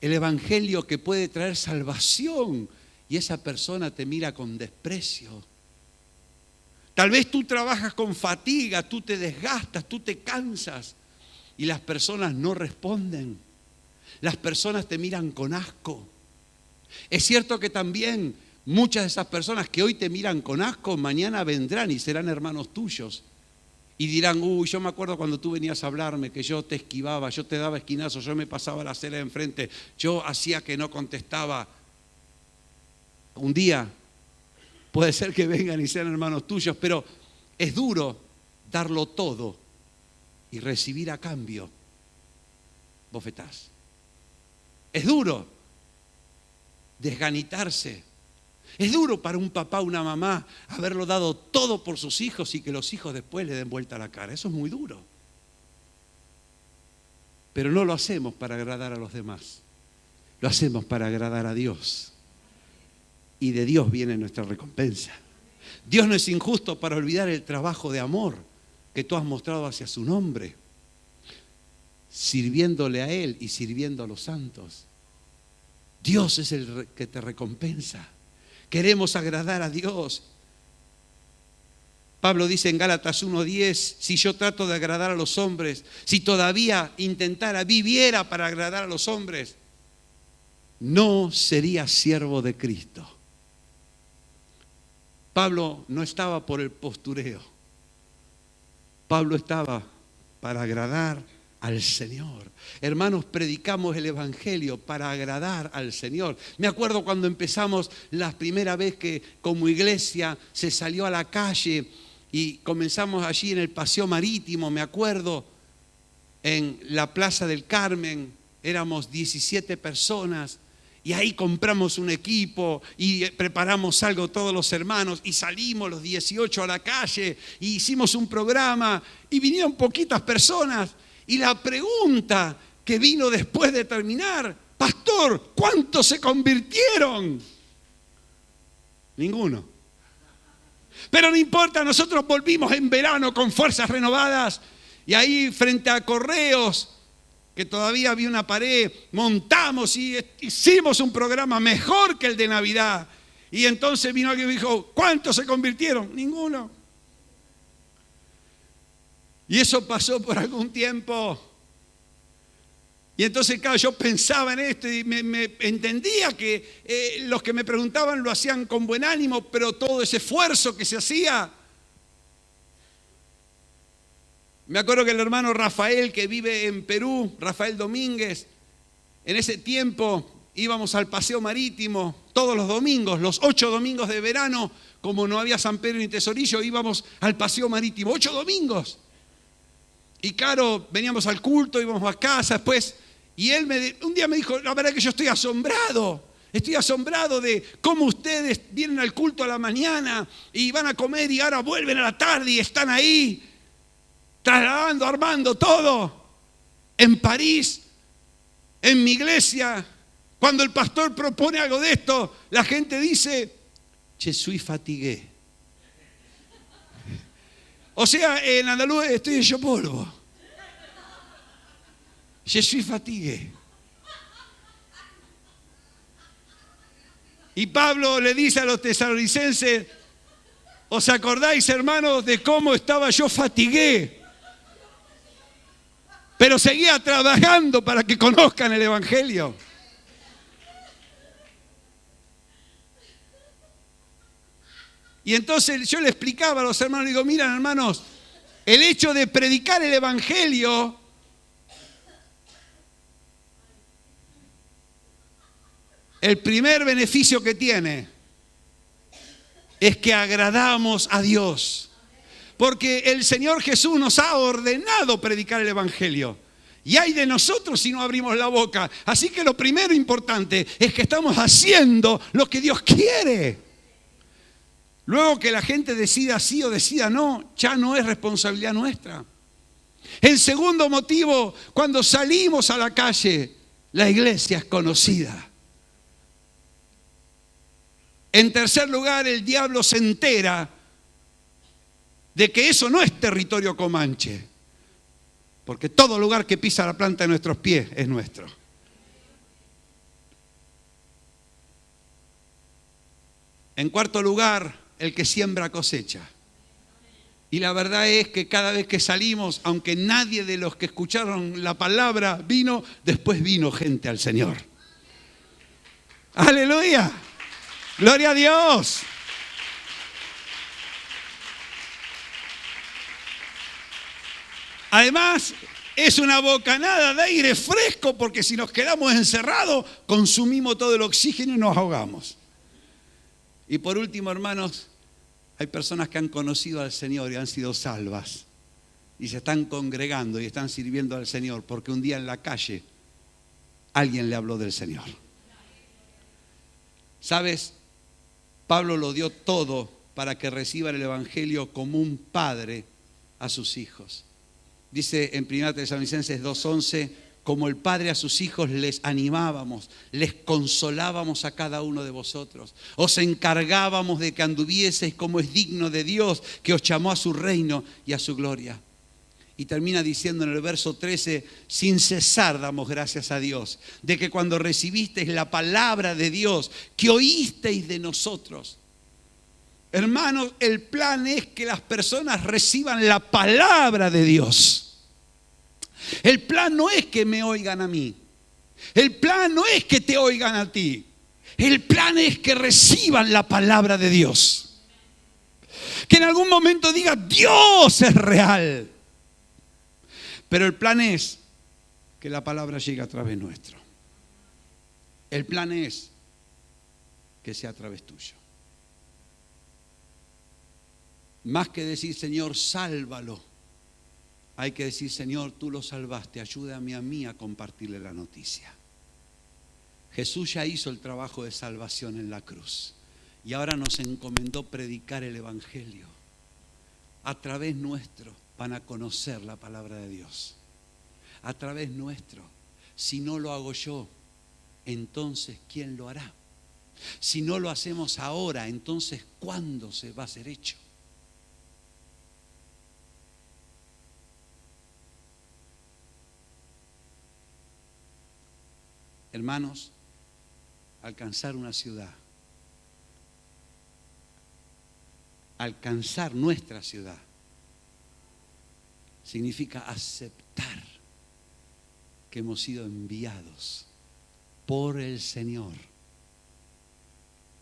S1: el Evangelio que puede traer salvación y esa persona te mira con desprecio. Tal vez tú trabajas con fatiga, tú te desgastas, tú te cansas y las personas no responden. Las personas te miran con asco. Es cierto que también muchas de esas personas que hoy te miran con asco, mañana vendrán y serán hermanos tuyos. Y dirán, yo me acuerdo cuando tú venías a hablarme, que yo te esquivaba, yo te daba esquinazos, yo me pasaba la acera de enfrente, yo hacía que no contestaba. Un día puede ser que vengan y sean hermanos tuyos, pero es duro darlo todo y recibir a cambio bofetás. Es duro desganitarse. Es duro para un papá o una mamá haberlo dado todo por sus hijos y que los hijos después le den vuelta la cara. Eso es muy duro. Pero no lo hacemos para agradar a los demás. Lo hacemos para agradar a Dios. Y de Dios viene nuestra recompensa. Dios no es injusto para olvidar el trabajo de amor que tú has mostrado hacia su nombre, sirviéndole a Él y sirviendo a los santos. Dios es el que te recompensa. Queremos agradar a Dios. Pablo dice en Gálatas 1:10, si yo trato de agradar a los hombres, si todavía viviera para agradar a los hombres, no sería siervo de Cristo. Pablo no estaba por el postureo. Pablo estaba para agradar al Señor. Hermanos, predicamos el Evangelio para agradar al Señor. Me acuerdo cuando empezamos la primera vez que como iglesia se salió a la calle y comenzamos allí en el Paseo Marítimo, me acuerdo, en la Plaza del Carmen, éramos 17 personas y ahí compramos un equipo y preparamos algo todos los hermanos y salimos los 18 a la calle y hicimos un programa y vinieron poquitas personas. Y la pregunta que vino después de terminar, pastor, ¿cuántos se convirtieron? Ninguno. Pero no importa, nosotros volvimos en verano con fuerzas renovadas y ahí frente a Correos, que todavía había una pared, montamos y hicimos un programa mejor que el de Navidad. Y entonces vino alguien y dijo, ¿cuántos se convirtieron? Ninguno. Y eso pasó por algún tiempo. Y entonces, claro, yo pensaba en esto y me entendía que los que me preguntaban lo hacían con buen ánimo, pero todo ese esfuerzo que se hacía Me acuerdo que el hermano Rafael, que vive en Perú, Rafael Domínguez, en ese tiempo íbamos al paseo marítimo todos los domingos, los 8 domingos de verano, como no había San Pedro ni Tesorillo, íbamos al paseo marítimo, 8 domingos. Y claro, veníamos al culto, íbamos a casa después, y él un día me dijo, la verdad que yo estoy asombrado de cómo ustedes vienen al culto a la mañana y van a comer y ahora vuelven a la tarde y están ahí, trasladando, armando todo. En París, en mi iglesia, cuando el pastor propone algo de esto, la gente dice, je suis fatigué. O sea, en andaluz estoy hecho polvo. Je suis fatigué. Y Pablo le dice a los tesalonicenses, ¿os acordáis, hermanos, de cómo estaba yo fatigué? Pero seguía trabajando para que conozcan el Evangelio. Y entonces yo le explicaba a los hermanos, digo, miren hermanos, el hecho de predicar el Evangelio el primer beneficio que tiene es que agradamos a Dios. Porque el Señor Jesús nos ha ordenado predicar el Evangelio. Y hay de nosotros si no abrimos la boca. Así que lo primero importante es que estamos haciendo lo que Dios quiere. Luego que la gente decida sí o decida no, ya no es responsabilidad nuestra. El segundo motivo, cuando salimos a la calle, la iglesia es conocida. En tercer lugar, el diablo se entera de que eso no es territorio comanche, porque todo lugar que pisa la planta de nuestros pies es nuestro. En cuarto lugar, el que siembra cosecha. Y la verdad es que cada vez que salimos, aunque nadie de los que escucharon la palabra vino, después vino gente al Señor. ¡Aleluya! ¡Gloria a Dios! Además, es una bocanada de aire fresco, porque si nos quedamos encerrados, consumimos todo el oxígeno y nos ahogamos. Y por último, hermanos, hay personas que han conocido al Señor y han sido salvas. Y se están congregando y están sirviendo al Señor, porque un día en la calle alguien le habló del Señor. ¿Sabes? Pablo lo dio todo para que reciban el Evangelio como un padre a sus hijos. Dice en 1 Tesalonicenses 2:11, como el padre a sus hijos les animábamos, les consolábamos a cada uno de vosotros. Os encargábamos de que anduvieseis como es digno de Dios, que os llamó a su reino y a su gloria. Y termina diciendo en el verso 13, sin cesar damos gracias a Dios, de que cuando recibisteis la palabra de Dios, que oísteis de nosotros. Hermanos, el plan es que las personas reciban la palabra de Dios. El plan no es que me oigan a mí. El plan no es que te oigan a ti. El plan es que reciban la palabra de Dios. Que en algún momento diga, Dios es real. Pero el plan es que la palabra llegue a través nuestro. El plan es que sea a través tuyo. Más que decir, Señor, sálvalo, hay que decir, Señor, tú lo salvaste, ayúdame a mí a compartirle la noticia. Jesús ya hizo el trabajo de salvación en la cruz y ahora nos encomendó predicar el Evangelio. A través nuestro van a conocer la palabra de Dios. A través nuestro. Si no lo hago yo, entonces ¿quién lo hará? Si no lo hacemos ahora, entonces ¿cuándo se va a hacer hecho? Hermanos, alcanzar una ciudad, alcanzar nuestra ciudad, significa aceptar que hemos sido enviados por el Señor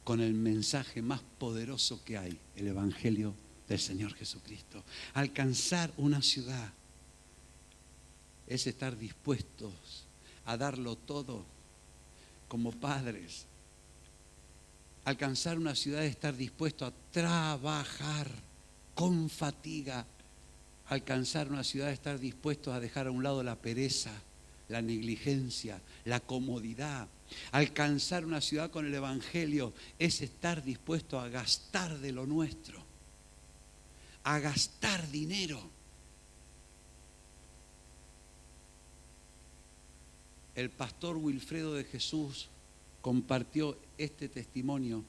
S1: con el mensaje más poderoso que hay, el Evangelio del Señor Jesucristo. Alcanzar una ciudad es estar dispuestos a darlo todo como padres. Alcanzar una ciudad es estar dispuesto a trabajar con fatiga. Alcanzar una ciudad es estar dispuesto a dejar a un lado la pereza, la negligencia, la comodidad. Alcanzar una ciudad con el Evangelio es estar dispuesto a gastar de lo nuestro, a gastar dinero. El pastor Wilfredo de Jesús compartió este testimonio.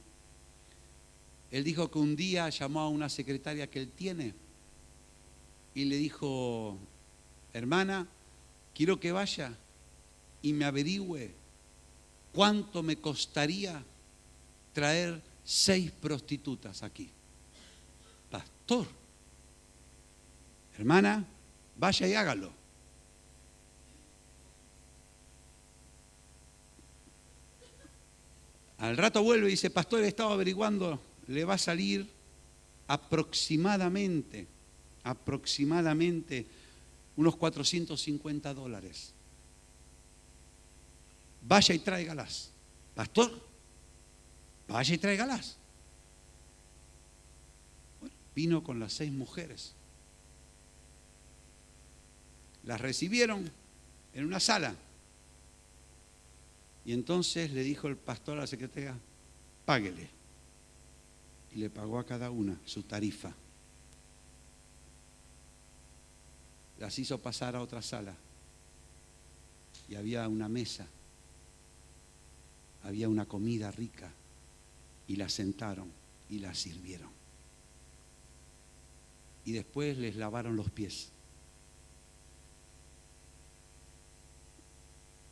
S1: Él dijo que un día llamó a una secretaria que él tiene y le dijo: hermana, quiero que vaya y me averigüe cuánto me costaría traer 6 prostitutas aquí. Pastor, hermana, vaya y hágalo. Al rato vuelve y dice: pastor, he estado averiguando, le va a salir aproximadamente unos $450. Vaya y tráigalas. Pastor, vaya y tráigalas. Bueno, vino con las 6 mujeres. Las recibieron en una sala. Y entonces le dijo el pastor a la secretaria: páguele. Y le pagó a cada una su tarifa. Las hizo pasar a otra sala. Y había una mesa. Había una comida rica. Y las sentaron y las sirvieron. Y después les lavaron los pies.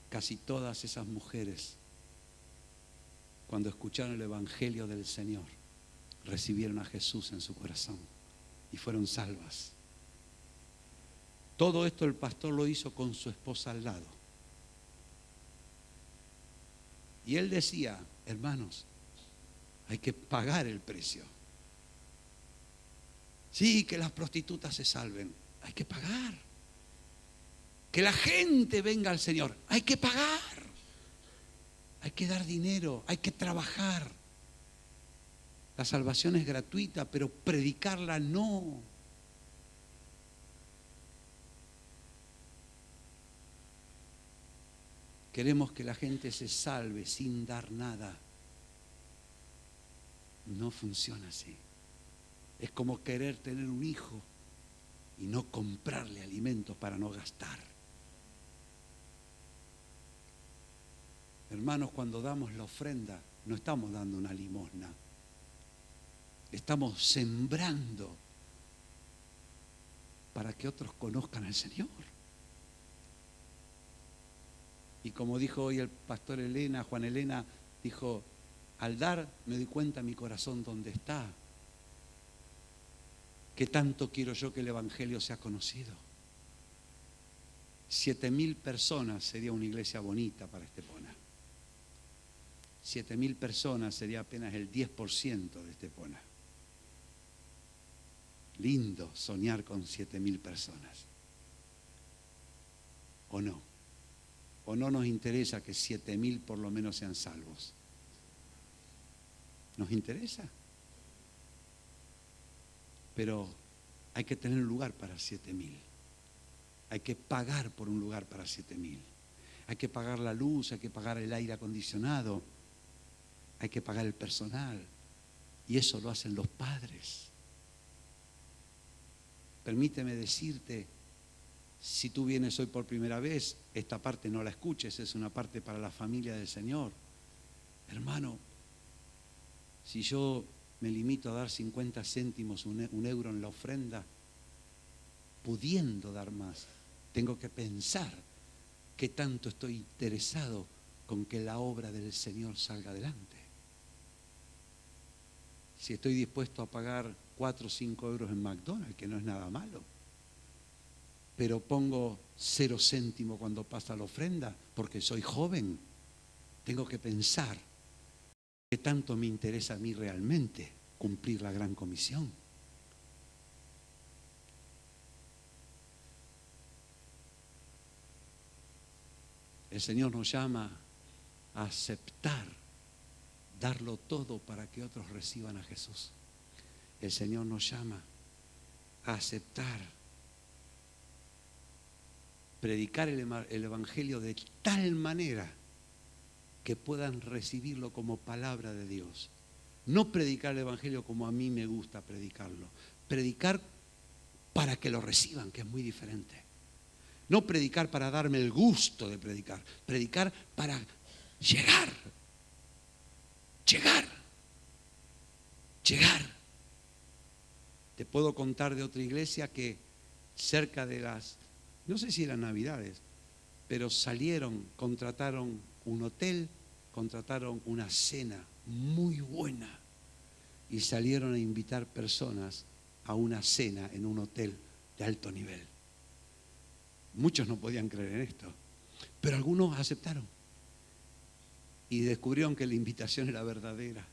S1: Casi todas esas mujeres, cuando escucharon el Evangelio del Señor, recibieron a Jesús en su corazón y fueron salvas. Todo esto el pastor lo hizo con su esposa al lado. Y él decía: hermanos, hay que pagar el precio. Sí, que las prostitutas se salven, hay que pagar. Que la gente venga al Señor, hay que pagar. Hay que dar dinero, hay que trabajar. La salvación es gratuita, pero predicarla no. Queremos que la gente se salve sin dar nada. No funciona así. Es como querer tener un hijo y no comprarle alimentos para no gastar. Hermanos, cuando damos la ofrenda, no estamos dando una limosna. Estamos sembrando para que otros conozcan al Señor. Y como dijo hoy el pastor Juan Elena, dijo: al dar me doy cuenta mi corazón dónde está. ¿Qué tanto quiero yo que el Evangelio sea conocido? 7.000 personas sería una iglesia bonita para Estepona. 7.000 personas sería apenas el 10% de Estepona. Lindo soñar con 7.000 personas. ¿O no? ¿O no nos interesa que 7.000 por lo menos sean salvos? ¿Nos interesa? Pero hay que tener un lugar para 7.000. Hay que pagar por un lugar para 7.000. Hay que pagar la luz, hay que pagar el aire acondicionado, hay que pagar el personal. Y eso lo hacen los padres. Permíteme decirte, si tú vienes hoy por primera vez, esta parte no la escuches, es una parte para la familia del Señor. Hermano, si yo me limito a dar 50 céntimos, un euro en la ofrenda, pudiendo dar más, tengo que pensar qué tanto estoy interesado con que la obra del Señor salga adelante. Si estoy dispuesto a pagar 4 o 5 euros en McDonald's, que no es nada malo, pero pongo 0 céntimo cuando pasa la ofrenda, porque soy joven, tengo que pensar qué tanto me interesa a mí realmente cumplir la gran comisión. El Señor nos llama a aceptar, darlo todo para que otros reciban a Jesús. El Señor nos llama a aceptar, predicar el Evangelio de tal manera que puedan recibirlo como palabra de Dios. No predicar el Evangelio como a mí me gusta predicarlo. Predicar para que lo reciban, que es muy diferente. No predicar para darme el gusto de predicar. Predicar para llegar. Te puedo contar de otra iglesia que cerca de no sé si eran Navidades, pero contrataron un hotel, contrataron una cena muy buena y salieron a invitar personas a una cena en un hotel de alto nivel. Muchos no podían creer en esto, pero algunos aceptaron y descubrieron que la invitación era verdadera.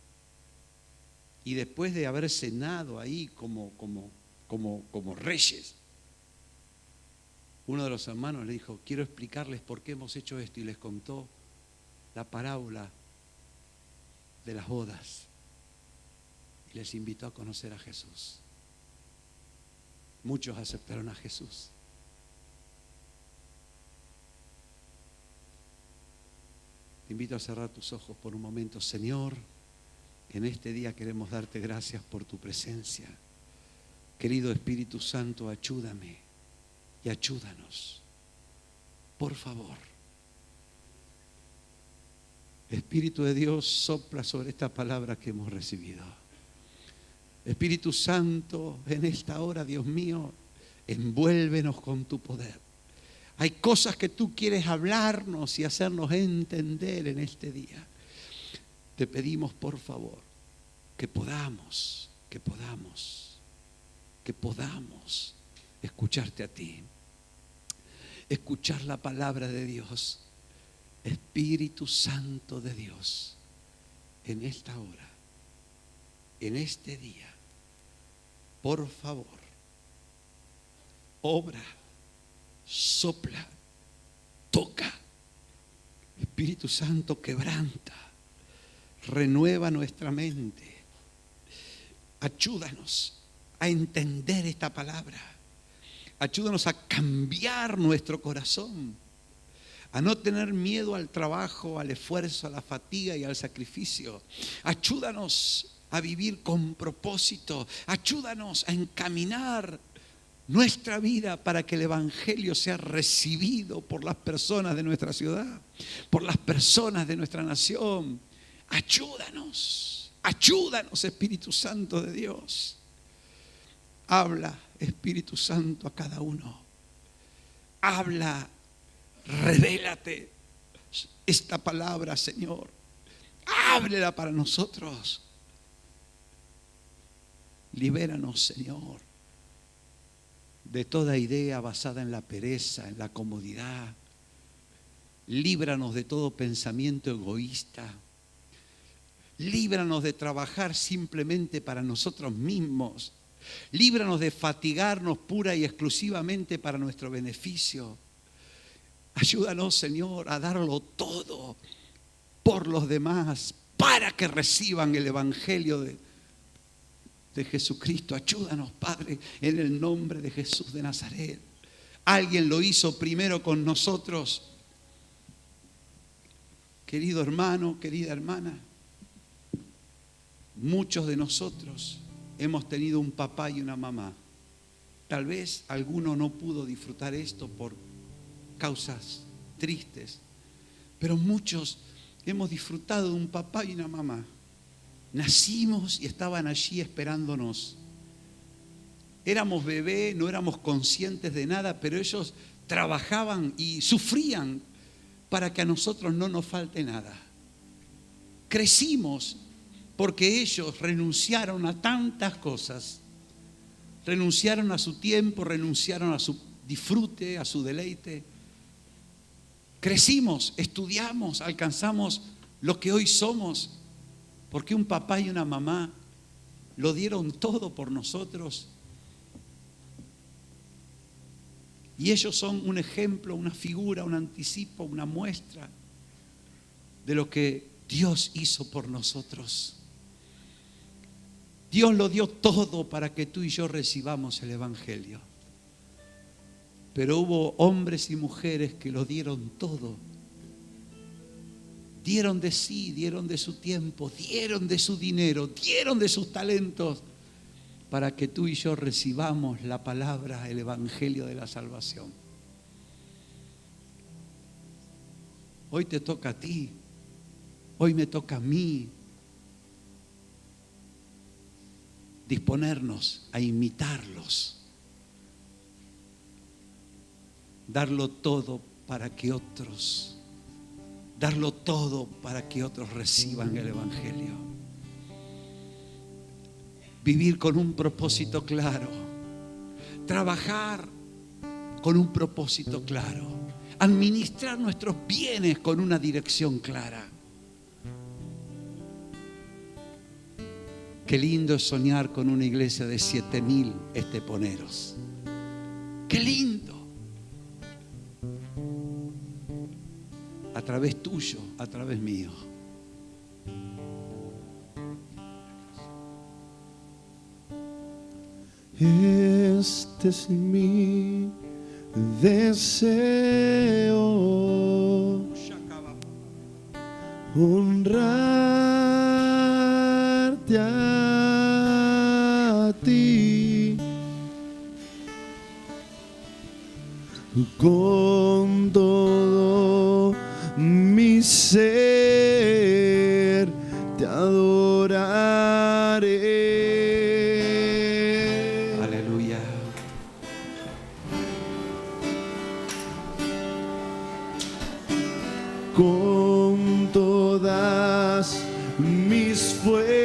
S1: Y después de haber cenado ahí como reyes, uno de los hermanos le dijo: quiero explicarles por qué hemos hecho esto, y les contó la parábola de las bodas y les invitó a conocer a Jesús. Muchos aceptaron a Jesús. Te invito a cerrar tus ojos por un momento. Señor, en este día queremos darte gracias por tu presencia. Querido Espíritu Santo, ayúdame y ayúdanos. Por favor. Espíritu de Dios, sopla sobre esta palabra que hemos recibido. Espíritu Santo, en esta hora, Dios mío, envuélvenos con tu poder. Hay cosas que tú quieres hablarnos y hacernos entender en este día. Te pedimos, por favor, que podamos escucharte a ti, escuchar la palabra de Dios. Espíritu Santo de Dios, en esta hora, en este día, por favor, obra, sopla, toca. Espíritu Santo, quebranta, renueva nuestra mente. Ayúdanos a entender esta palabra. Ayúdanos a cambiar nuestro corazón, a no tener miedo al trabajo, al esfuerzo, a la fatiga y al sacrificio. Ayúdanos a vivir con propósito. Ayúdanos a encaminar nuestra vida para que el Evangelio sea recibido por las personas de nuestra ciudad, por las personas de nuestra nación. Ayúdanos, Espíritu Santo de Dios. Habla, Espíritu Santo, a cada uno. Habla, revélate esta palabra, Señor. Háblela para nosotros. Libéranos, Señor, de toda idea basada en la pereza, en la comodidad. Líbranos de todo pensamiento egoísta. Líbranos de trabajar simplemente para nosotros mismos. Líbranos de fatigarnos pura y exclusivamente para nuestro beneficio. Ayúdanos, Señor, a darlo todo por los demás para que reciban el Evangelio de Jesucristo. Ayúdanos, Padre, en el nombre de Jesús de Nazaret. Alguien lo hizo primero con nosotros. Querido hermano, querida hermana, muchos de nosotros hemos tenido un papá y una mamá. Tal vez alguno no pudo disfrutar esto por causas tristes, pero muchos hemos disfrutado de un papá y una mamá. Nacimos y estaban allí esperándonos. Éramos bebés, no éramos conscientes de nada, pero ellos trabajaban y sufrían para que a nosotros no nos falte nada. Crecimos porque ellos renunciaron a tantas cosas. Renunciaron a su tiempo, renunciaron a su disfrute, a su deleite. Crecimos, estudiamos, alcanzamos lo que hoy somos, porque un papá y una mamá lo dieron todo por nosotros. Y ellos son un ejemplo, una figura, un anticipo, una muestra de lo que Dios hizo por nosotros. Dios lo dio todo para que tú y yo recibamos el Evangelio. Pero hubo hombres y mujeres que lo dieron todo. Dieron de sí, dieron de su tiempo, dieron de su dinero, dieron de sus talentos para que tú y yo recibamos la palabra, el Evangelio de la salvación. Hoy te toca a ti, hoy me toca a mí disponernos a imitarlos, darlo todo para que otros reciban el Evangelio. Vivir con un propósito claro, trabajar con un propósito claro, administrar nuestros bienes con una dirección clara. Qué lindo es soñar con una iglesia de 7,000 esteponeros. Qué lindo. A través tuyo, a través mío.
S2: Este es mi deseo, honrarte a ti con todo mi ser, te adoraré.
S1: Aleluya.
S2: Con todas mis fuerzas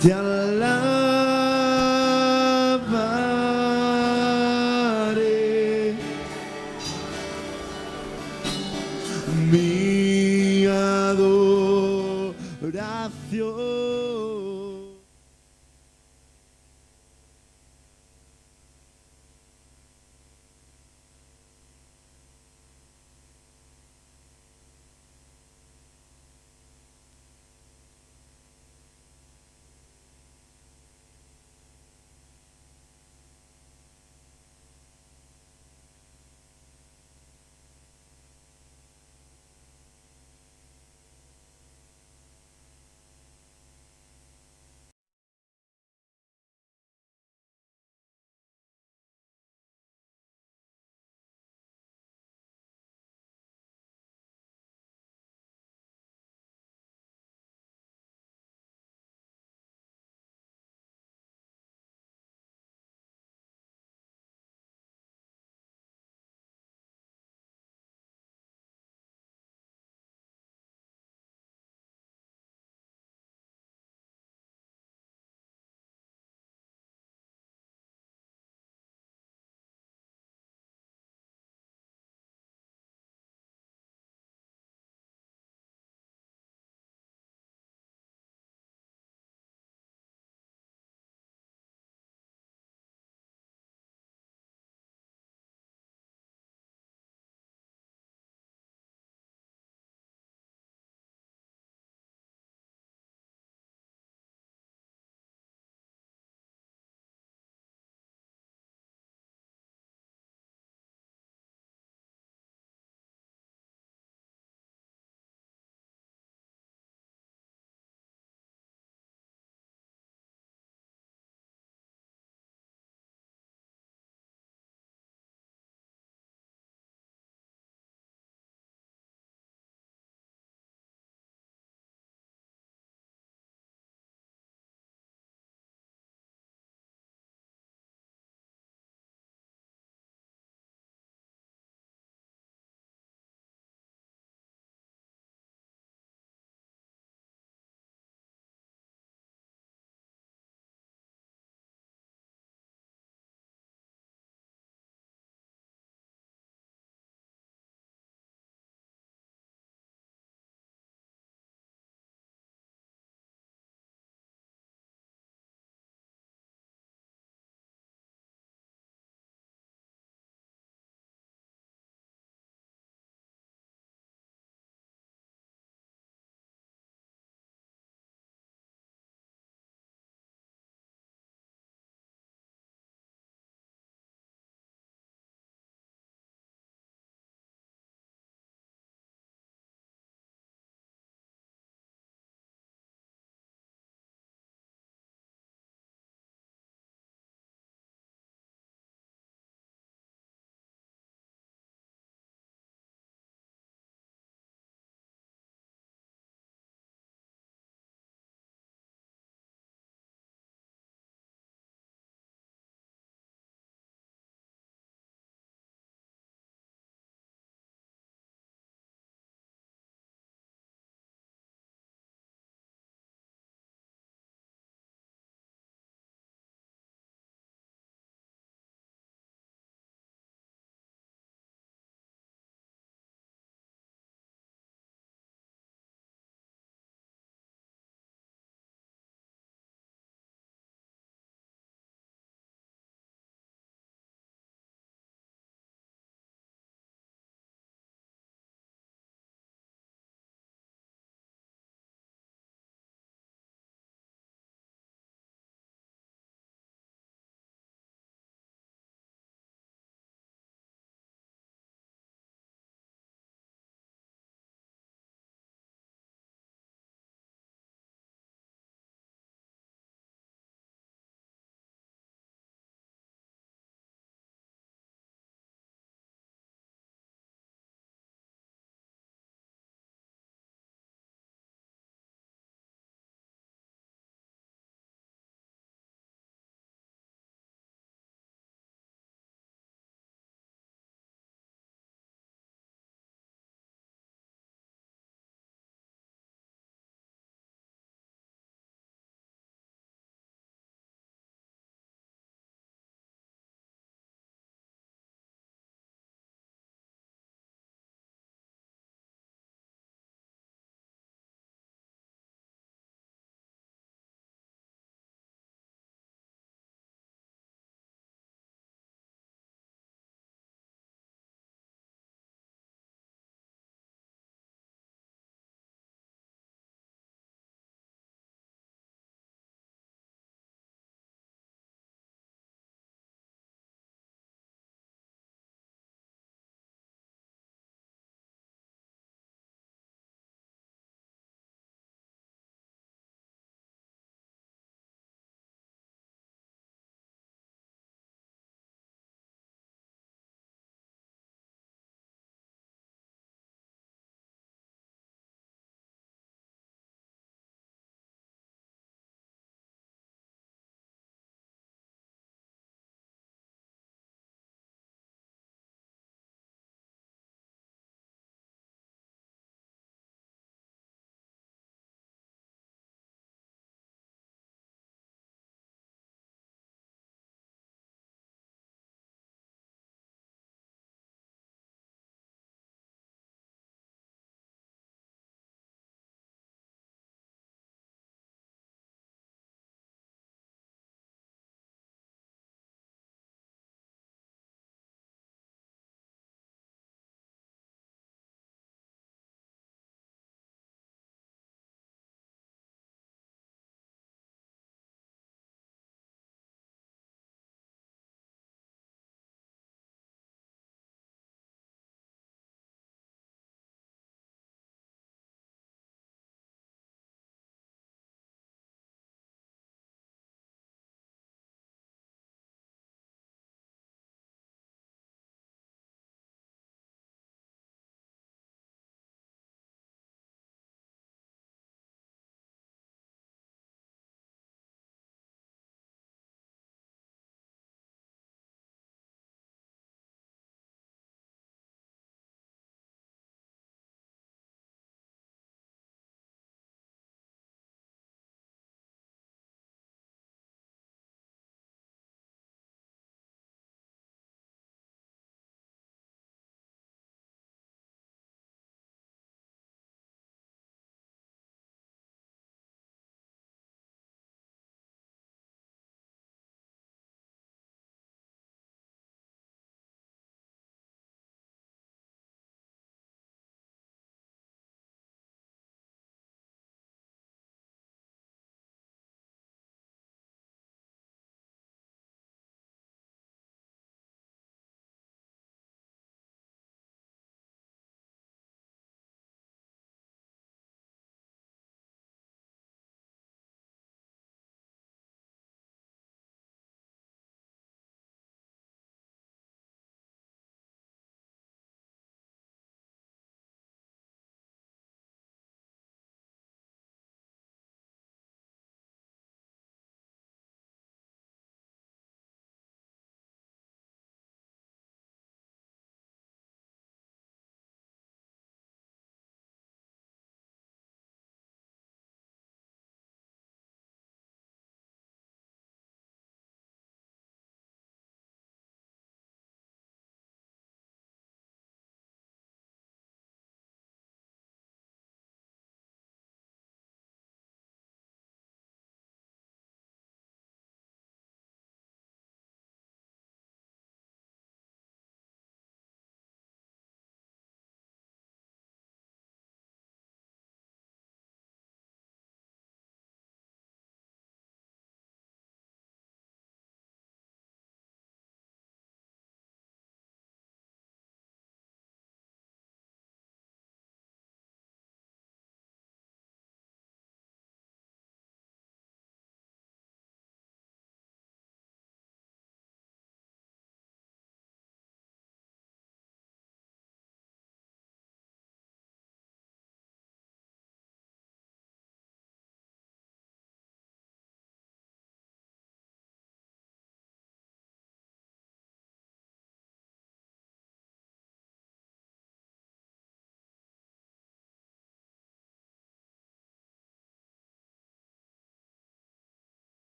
S2: te alabaré. Mi adoración